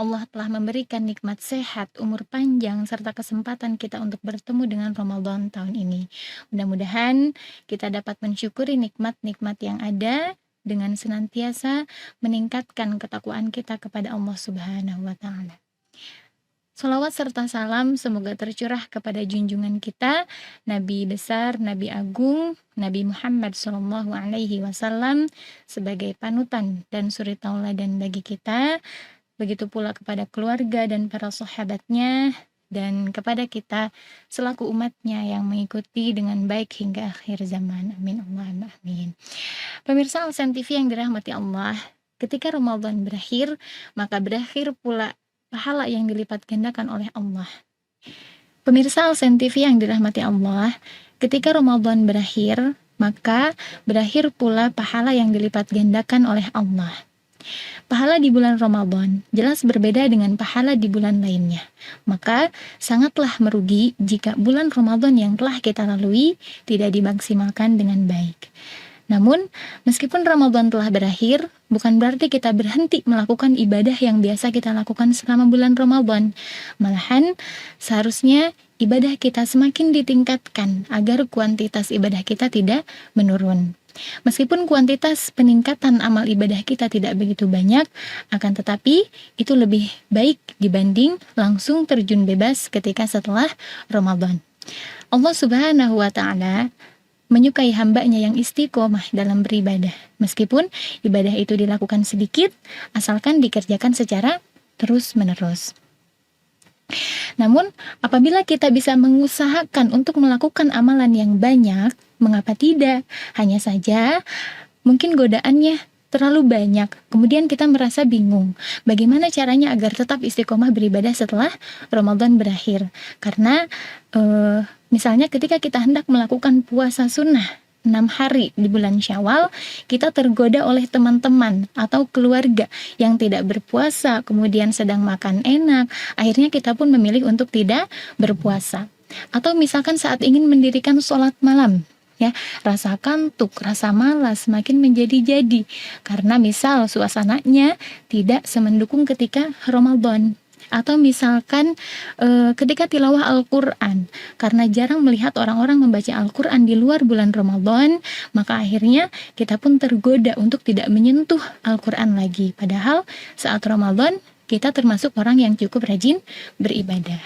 Allah telah memberikan nikmat sehat, umur panjang serta kesempatan kita untuk bertemu dengan Ramadan tahun ini. Mudah-mudahan kita dapat mensyukuri nikmat-nikmat yang ada dengan senantiasa meningkatkan ketakwaan kita kepada Allah Subhanahu wa taala. Salawat serta salam semoga tercurah kepada junjungan kita, Nabi besar, Nabi agung, Nabi Muhammad SAW sebagai panutan dan suri tauladan bagi kita. Begitu pula kepada keluarga dan para sahabatnya, dan kepada kita selaku umatnya yang mengikuti dengan baik hingga akhir zaman. Amin Allahumma amin. Pemirsa Alsen TV yang dirahmati Allah, ketika Ramadan berakhir, maka berakhir pula pahala yang dilipat gandakan oleh Allah. Pemirsa Alsen TV yang dirahmati Allah, ketika Ramadan berakhir, maka berakhir pula pahala yang dilipat gandakan oleh Allah. Pahala di bulan Ramadan jelas berbeda dengan pahala di bulan lainnya. Maka sangatlah merugi jika bulan Ramadan yang telah kita lalui tidak dimaksimalkan dengan baik. Namun, meskipun Ramadan telah berakhir, bukan berarti kita berhenti melakukan ibadah yang biasa kita lakukan selama bulan Ramadan. Malahan, seharusnya ibadah kita semakin ditingkatkan agar kuantitas ibadah kita tidak menurun. Meskipun kuantitas peningkatan amal ibadah kita tidak begitu banyak, akan tetapi itu lebih baik dibanding langsung terjun bebas ketika setelah Ramadan. Allah Subhanahu wa Ta'ala menyukai hambanya yang istiqomah dalam beribadah, meskipun ibadah itu dilakukan sedikit, asalkan dikerjakan secara terus-menerus. Namun, apabila kita bisa mengusahakan untuk melakukan amalan yang banyak, mengapa tidak? Hanya saja, mungkin godaannya terlalu banyak, kemudian kita merasa bingung. Bagaimana caranya agar tetap istiqomah beribadah setelah Ramadan berakhir? Karena, misalnya ketika kita hendak melakukan puasa sunnah 6 hari di bulan Syawal, kita tergoda oleh teman-teman atau keluarga yang tidak berpuasa, kemudian sedang makan enak, akhirnya kita pun memilih untuk tidak berpuasa. Atau misalkan saat ingin mendirikan sholat malam, ya, rasa kantuk, rasa malas semakin menjadi-jadi, karena misal suasananya tidak semendukung ketika Ramadan. Atau misalkan ketika tilawah Al-Quran, karena jarang melihat orang-orang membaca Al-Quran di luar bulan Ramadan, maka akhirnya kita pun tergoda untuk tidak menyentuh Al-Quran lagi. Padahal saat Ramadan kita termasuk orang yang cukup rajin beribadah.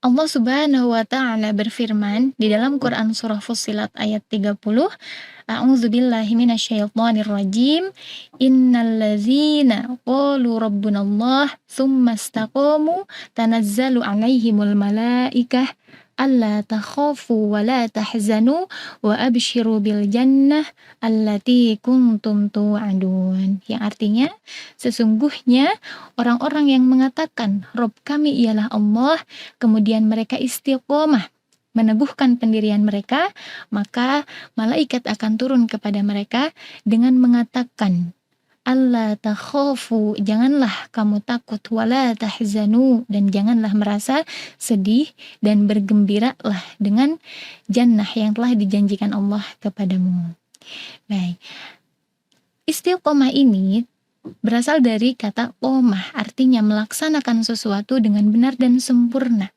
Allah Subhanahu wa Ta'ala berfirman di dalam Quran surah Fussilat ayat 30, A'udzubillahi minasyaitonirrajim. Innallazina qalu rabbunallah tsumma istaqamu tanazzalu 'alaihimul malaikah alla takhafu wa la tahzanu wa abshiru bil jannah allati kuntum tu'adun. Yang artinya, sesungguhnya orang-orang yang mengatakan Rob kami ialah Allah, kemudian mereka istiqomah meneguhkan pendirian mereka, maka malaikat akan turun kepada mereka dengan mengatakan, Allah takhafu, janganlah kamu takut, wala tahzanu, dan janganlah merasa sedih, dan bergembiralah dengan jannah yang telah dijanjikan Allah kepadamu. Baik, istiqomah ini berasal dari kata qomah, artinya melaksanakan sesuatu dengan benar dan sempurna.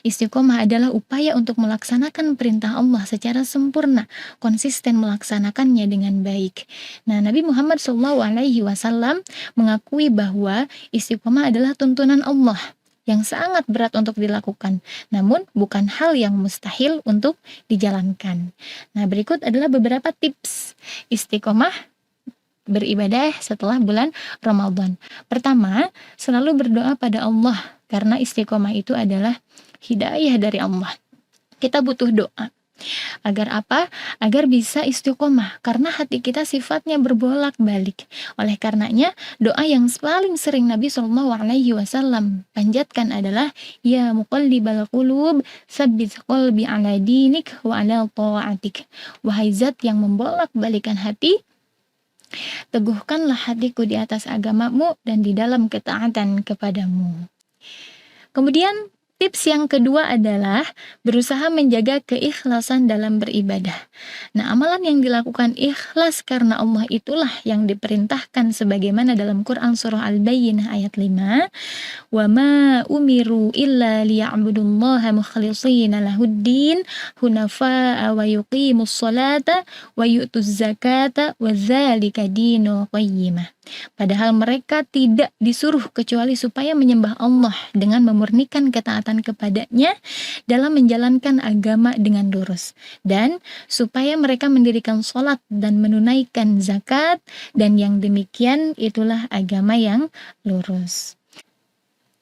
Istiqomah adalah upaya untuk melaksanakan perintah Allah secara sempurna, konsisten melaksanakannya dengan baik. Nah, Nabi Muhammad SAW mengakui bahwa istiqomah adalah tuntunan Allah yang sangat berat untuk dilakukan, namun bukan hal yang mustahil untuk dijalankan. Nah, berikut adalah beberapa tips istiqomah beribadah setelah bulan Ramadan. Pertama, selalu berdoa pada Allah, karena istiqomah itu adalah hidayah dari Allah. Kita butuh doa. Agar apa? Agar bisa istiqomah, karena hati kita sifatnya berbolak-balik. Oleh karenanya, doa yang paling sering Nabi SAW panjatkan adalah, Ya muqallibal qulub, tsabbit qalbi ala dinik wa ala ta'atik. Wahai zat yang membolak-balikan hati, teguhkanlah hatiku di atas agamamu dan di dalam ketaatan kepadamu. Kemudian tips yang kedua adalah berusaha menjaga keikhlasan dalam beribadah. Nah, amalan yang dilakukan ikhlas karena Allah itulah yang diperintahkan sebagaimana dalam Quran surah Al-Bayyinah ayat 5. Wa ma umiru illa liya'budullaha mukhlishina lahuddin hunafa'a wa yuqimus salata wa yu'tuz zakata wa dzalika dinul qayyimah. Padahal mereka tidak disuruh kecuali supaya menyembah Allah dengan memurnikan ketaatan kepadanya dalam menjalankan agama dengan lurus, dan supaya mereka mendirikan sholat dan menunaikan zakat, dan yang demikian itulah agama yang lurus.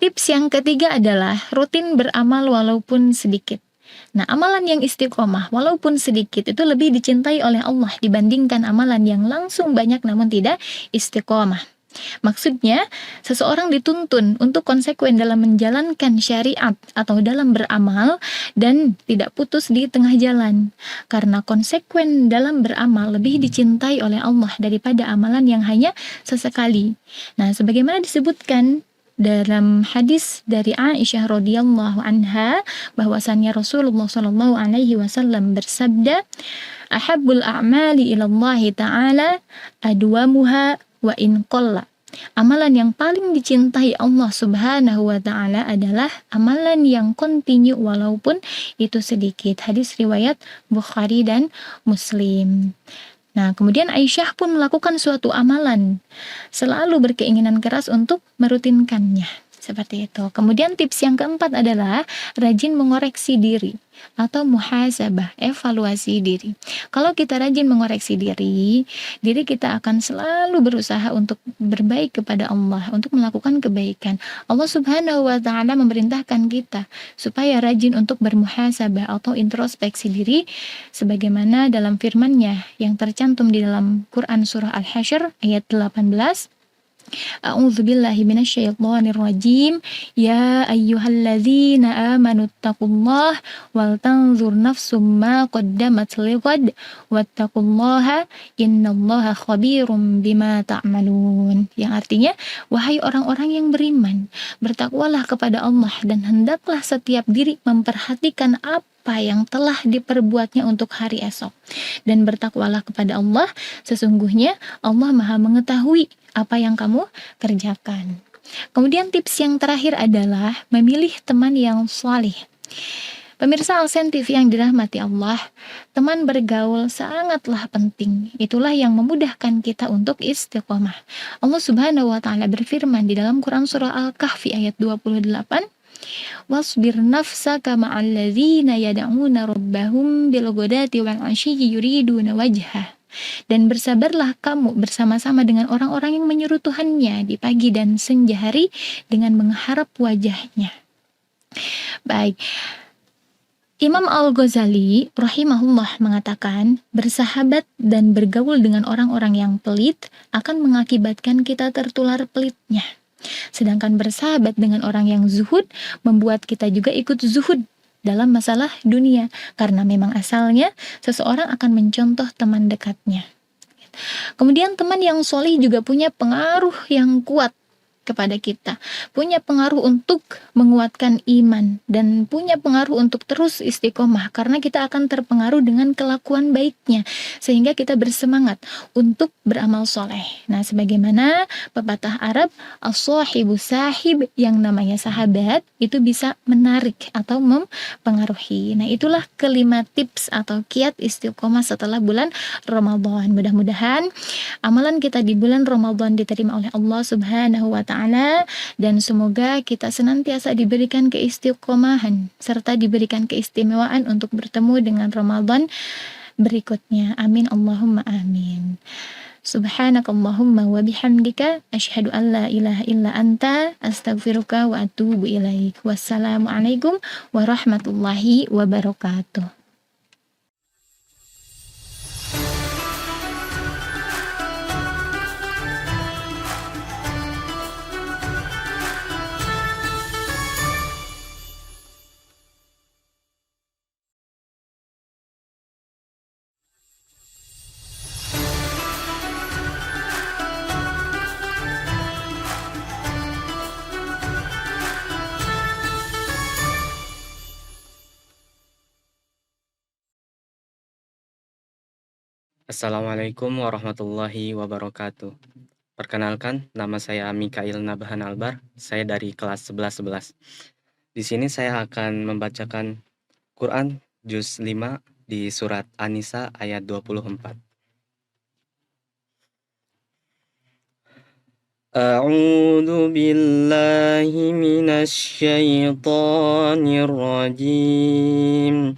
Tips yang ketiga adalah rutin beramal walaupun sedikit. Nah, amalan yang istiqomah walaupun sedikit itu lebih dicintai oleh Allah dibandingkan amalan yang langsung banyak namun tidak istiqomah. Maksudnya, seseorang dituntun untuk konsekuen dalam menjalankan syariat atau dalam beramal dan tidak putus di tengah jalan. Karena konsekuen dalam beramal lebih dicintai oleh Allah daripada amalan yang hanya sesekali. Nah, sebagaimana disebutkan dalam hadis dari Aisyah radhiyallahu anha bahwasannya Rasulullah SAW bersabda, Ahabbul a'mali ilallahi ta'ala adwamuha wa in qalla. Amalan yang paling dicintai Allah Subhanahu wa taala adalah amalan yang kontinu walaupun itu sedikit. Hadis riwayat Bukhari dan Muslim. Nah, kemudian Aisyah pun melakukan suatu amalan, selalu berkeinginan keras untuk merutinkannya. Seperti itu. Kemudian tips yang keempat adalah rajin mengoreksi diri atau muhasabah, evaluasi diri. Kalau kita rajin mengoreksi diri kita akan selalu berusaha untuk berbaik kepada Allah, untuk melakukan kebaikan. Allah Subhanahu wa taala memerintahkan kita supaya rajin untuk bermuhasabah atau introspeksi diri sebagaimana dalam firman-Nya yang tercantum di dalam Quran surah Al-Hasyr ayat 18. A'udzubillahi minasyaitonirrajim. Ya ayyuhalladzina amanu taqullaha wal tanzur nafsum ma qaddamat lighad wattaqullaha innallaha khabirum bima ta'malun. Yang artinya, wahai orang-orang yang beriman, bertakwalah kepada Allah dan hendaklah setiap diri memperhatikan apa yang telah diperbuatnya untuk hari esok. Dan bertakwalah kepada Allah, sesungguhnya Allah Maha mengetahui apa yang kamu kerjakan. Kemudian tips yang terakhir adalah memilih teman yang salih. Pemirsa Alsen TV yang dirahmati Allah, teman bergaul sangatlah penting. Itulah yang memudahkan kita untuk istiqomah. Allah Subhanahu wa taala berfirman di dalam Quran surah Al-Kahfi ayat 28, wasbir nafsaka ma'al ladzina yad'una rabbahum bil ghadati wal 'ashyi yuriduna wajhah. Dan bersabarlah kamu bersama-sama dengan orang-orang yang menyeru Tuhannya di pagi dan senja hari dengan mengharap wajahnya. Baik. Imam Al-Ghazali rahimahullah mengatakan, bersahabat dan bergaul dengan orang-orang yang pelit akan mengakibatkan kita tertular pelitnya. Sedangkan bersahabat dengan orang yang zuhud membuat kita juga ikut zuhud dalam masalah dunia, karena memang asalnya seseorang akan mencontoh teman dekatnya. Kemudian teman yang solih juga punya pengaruh yang kuat kepada kita, punya pengaruh untuk menguatkan iman dan punya pengaruh untuk terus istiqomah, karena kita akan terpengaruh dengan kelakuan baiknya sehingga kita bersemangat untuk beramal soleh. Nah, sebagaimana pepatah Arab, as-sahibu sahib, yang namanya sahabat itu bisa menarik atau mempengaruhi. Nah, itulah kelima tips atau kiat istiqomah setelah bulan Ramadan. Mudah-mudahan amalan kita di bulan Ramadan diterima oleh Allah Subhanahu wa taala, dan semoga kita senantiasa diberikan keistiqomahan serta diberikan keistimewaan untuk bertemu dengan Ramadan berikutnya. Amin Allahumma amin. Subhanakallahumma wa bihamdika asyhadu an la ilaha illa anta astaghfiruka wa atubu ilaik. Wassalamualaikum warahmatullahi wabarakatuh. Assalamualaikum warahmatullahi wabarakatuh. Perkenalkan, nama saya Mikail Nabahan Albar. Saya dari kelas 11. Di sini saya akan membacakan Quran juz 5 di surat An-Nisa ayat 24. A'udzu billahi minasyaitonir rajim.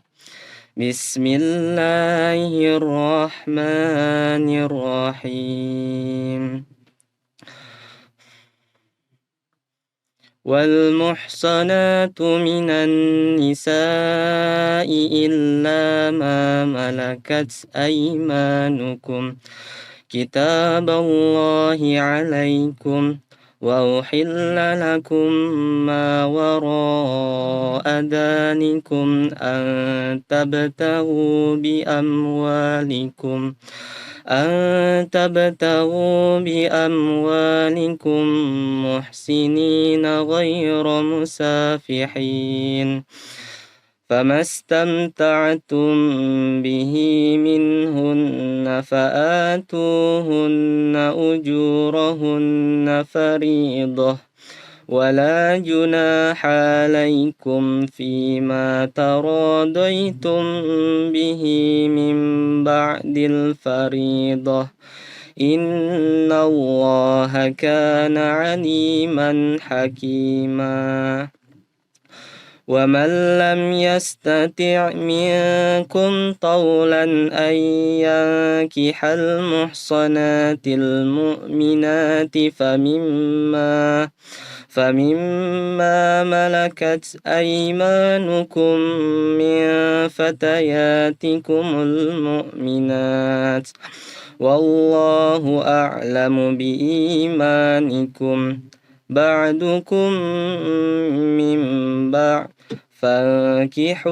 Bismillahirrahmanirrahim. Wal muhsanatu minan nisa'i illa ma malakat aymanukum kitaballahi alaikum wa uhilla lakum ma wara'a dhalikum an tabtaghu bi amwalikum muhsinina ghayra musafihin فما استمتعتم به منهن فآتوهن أجورهن فريضة ولا جناح عليكم فيما تراضيتم به من بعد الفريضة إن الله كان عليما حكيما ومن لم يستطع منكم طولا أن ينكح المحصنات المؤمنات فمما ملكت أيمانكم من فتياتكم المؤمنات والله أعلم بإيمانكم بعدكم من بعد فانكحوهن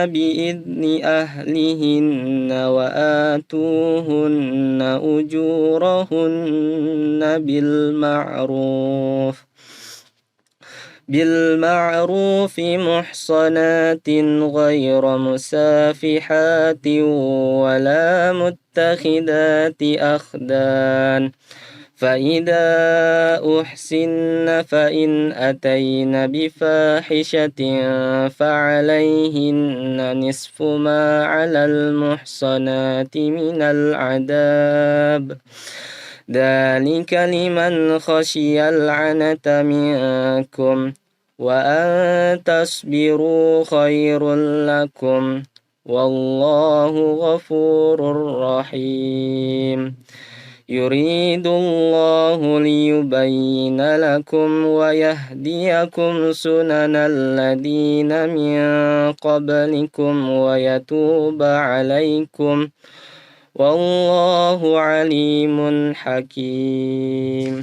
بإذن أهلهن وآتوهن أجورهن بالمعروف محصنات غير مسافحات ولا متخذات أخدان فإذا أحسن فإن أتين بفاحشة فعليهن نصف ما على المحصنات من العذاب ذلك لمن خشي العنة منكم وأن تصبروا خير لكم والله غفور رحيم يريد الله ليبين لكم ويهديكم سنن الذين من قبلكم ويتوب عليكم والله عليم حكيم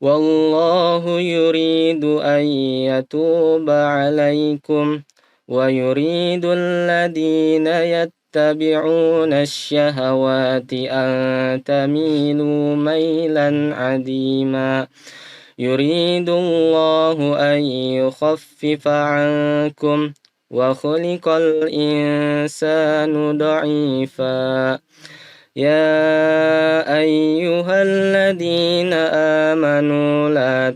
والله يريد أن يتوب عليكم ويريد الذين يتبعون الشهوات أن تميلوا ميلا عظيما يريد الله أن يخفف عنكم وخلق الإنسان ضعيفا يا أيها الذين آمنوا لا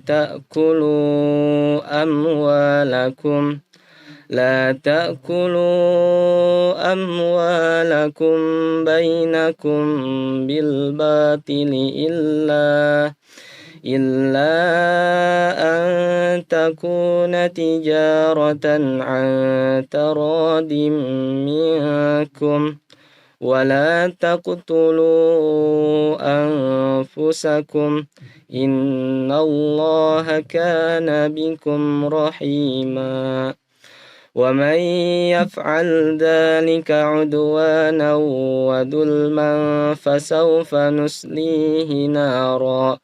تأكلوا أموالكم بينكم بالباطل إلا أن تكون تجارة عن تراض منكم ولا تقتلوا أنفسكم إن الله كان بكم رحيما ومن يفعل ذلك عدوانا وظلما فسوف نصليه نارا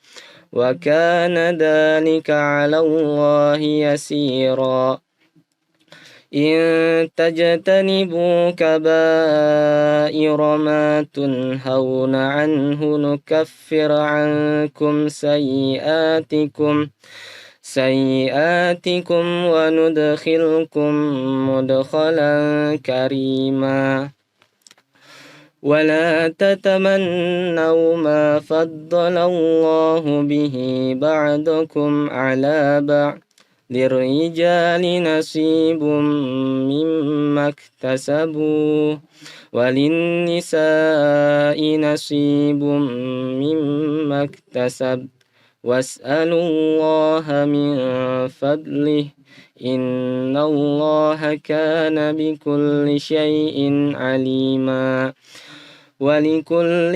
وكان ذلك على الله يسيرا إن تجتنبوا كبائر ما تنهون عنه نكفر عنكم سيئاتكم وندخلكم مدخلا كريما ولا تتمنوا ما فضل الله به بعضكم على بعض للرجال نصيب مما اكتسبوا وللنساء نصيب مما اكتسب واسألوا الله من فضله إن الله كان بكل شيء عليما ولكل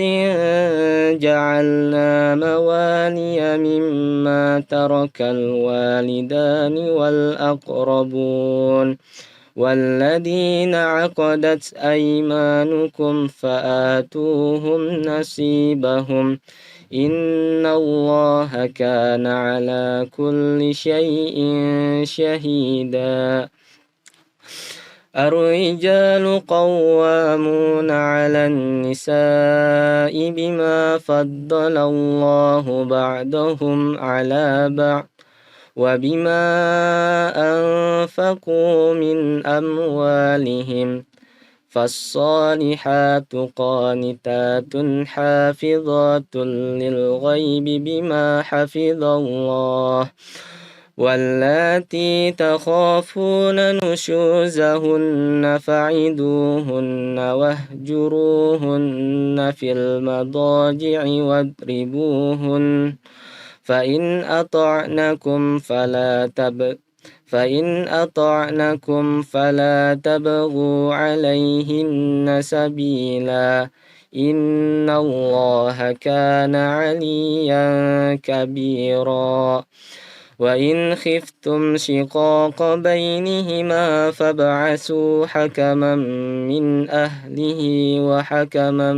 جعلنا موالي مما ترك الوالدان والأقربون والذين عقدت أيمانكم فآتوهم نصيبهم إن الله كان على كل شيء شهيدا الرجال قوامون على النساء بما فضل الله بعضهم على بعض وبما أنفقوا من أموالهم فالصالحات قانتات حافظات للغيب بما حفظ الله واللاتي تخافون نشوزهن فعدوهن واهجروهن في المضاجع واضربوهن فإن أطعنكم فلا تبغوا عليهن سبيلا إن الله كان عليا كبيرا وإن خفتم شقاق بينهما فابعثوا حكما من أهله وحكما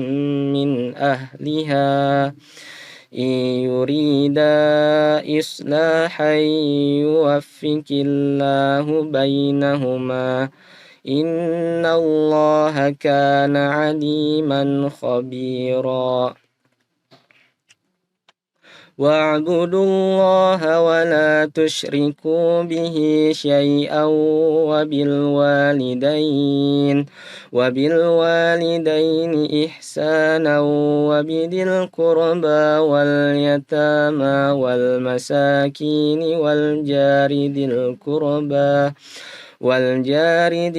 من أهلها إن يريدا إصلاحا يوفق الله بينهما إن الله كان عليما خبيرا واعبدوا الله ولا تشركوا به شيئا وبالوالدين إحسانا وبذي القربى واليتامى والمساكين والجار ذي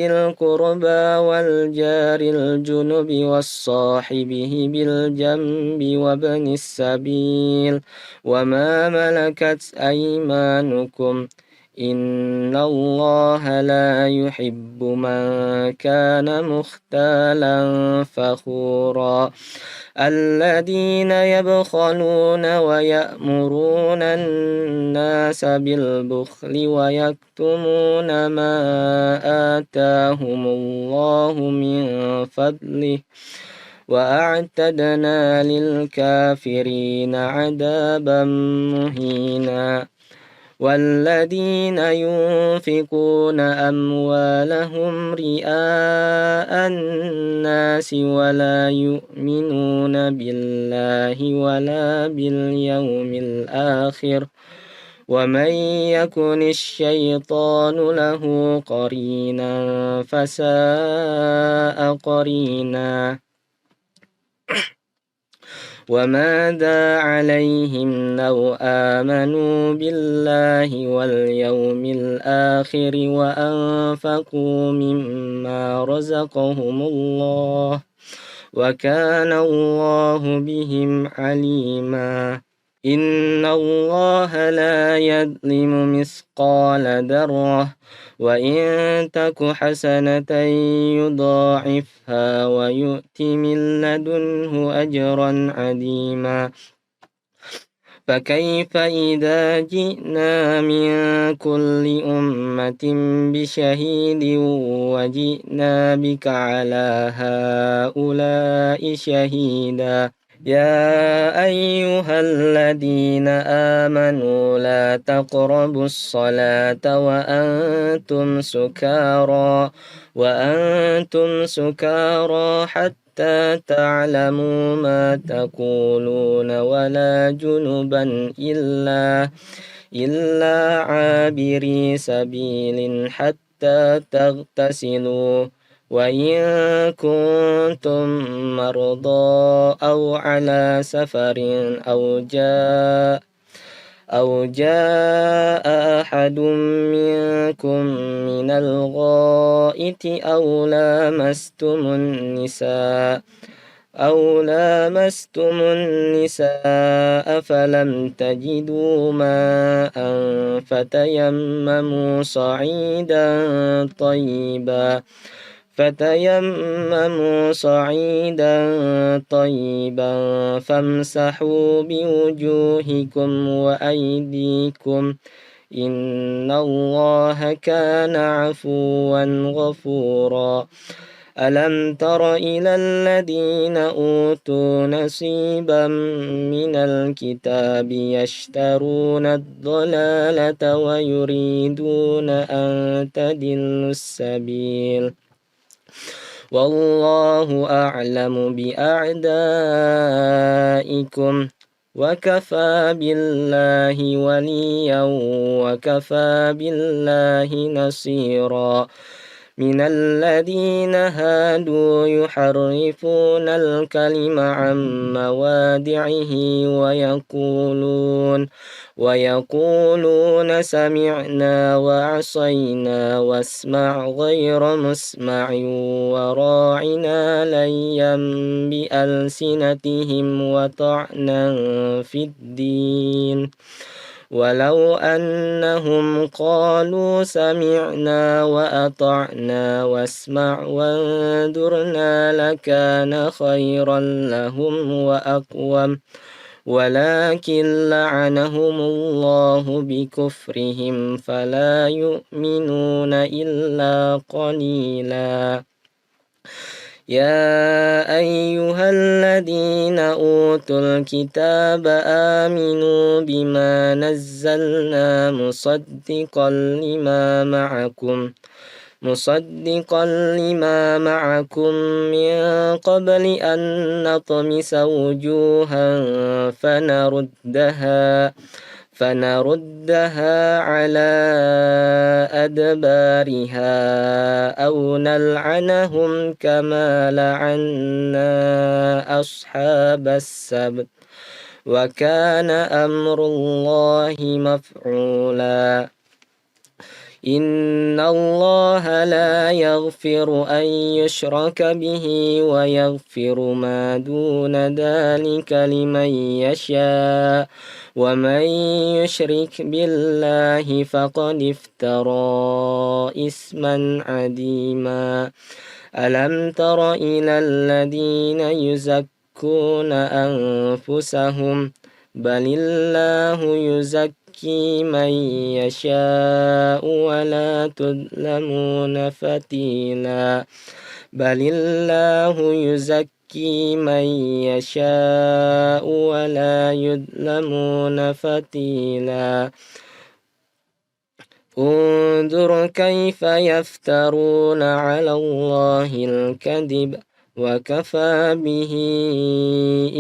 القربى والجار الجنب والصاحبه بالجنب وابن السبيل وما ملكت أيمانكم إن الله لا يحب من كان مختالا فخورا الذين يبخلون ويأمرون الناس بالبخل ويكتمون ما آتاهم الله من فضله وأعتدنا للكافرين عذابا مهينا والذين ينفقون أموالهم رئاء الناس ولا يؤمنون بالله ولا باليوم الآخر ومن يكن الشيطان له قرينا فساء قرينا وماذا عليهم لو آمنوا بالله واليوم الآخر وأنفقوا مما رزقهم الله وكان الله بهم عليما إن الله لا يظلم مثقال ذرة وإن تك حسنة يضاعفها ويؤت من لدنه أجرا عظيما فكيف إذا جئنا من كل أمة بشهيد وجئنا بك على هؤلاء شهيدا يا أيها الذين آمنوا لا تقربوا الصلاة وأنتم سكارى حتى تعلموا ما تقولون ولا جنبا إلا عابري سبيل حتى تغتسلوا وإن كنتم مرضى أو على سفر أو جاء أحد منكم من الغائط أو لامستم النساء فلم تجدوا ماء فتيمموا صعيدا طيبا فامسحوا بوجوهكم وأيديكم إن الله كان عفوا غفورا ألم تر إلى الذين أوتوا نصيبا من الكتاب يشترون الضلالة ويريدون أن تضلوا السبيل والله أعلم بأعدائكم وكفى بالله وليا وكفى بالله نصيرا من الذين هادوا يحرفون الكلم عن مواضعه ويقولون سمعنا وعصينا واسمع غير مسمع وراعنا ليا بألسنتهم وطعنا في الدين ولو أنهم قالوا سمعنا وأطعنا واسمع وانظرنا لكان خيرا لهم وأقوم ولكن لعنهم الله بكفرهم فلا يؤمنون إلا قليلا يا أيها الذين أوتوا الكتاب آمنوا بما نزلنا مصدقا لما معكم من قبل أن نطمس وجوها فنردها على أدبارها أو نلعنهم كما لعنا أصحاب السبت وكان أمر الله مفعولا إن الله لا يغفر أن يشرك به ويغفر ما دون ذلك لمن يشاء ومن يشرك بالله فقد افترى إثما عظيما ألم تر إلى الذين يزكون أنفسهم بل الله يزكي من يشاء ولا تظلمون فتيلا بل الله يزكي من يشاء ولا يظلمون فتيلا انظر كيف يفترون على الله الكذب وكفى به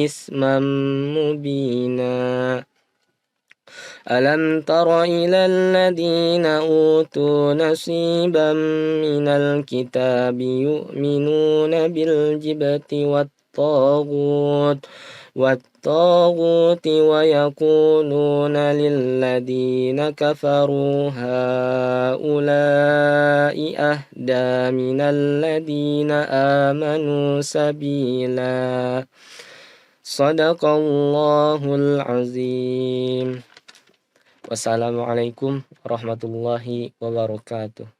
إثما مبينا ألم تر إلى الذين أوتوا نصيبا من الكتاب يؤمنون بالجبت والطاغوت ويقولون للذين كفروا هؤلاء أهدى من الذين آمنوا سبيلا صدق الله العظيم. Wassalamualaikum warahmatullahi wabarakatuh.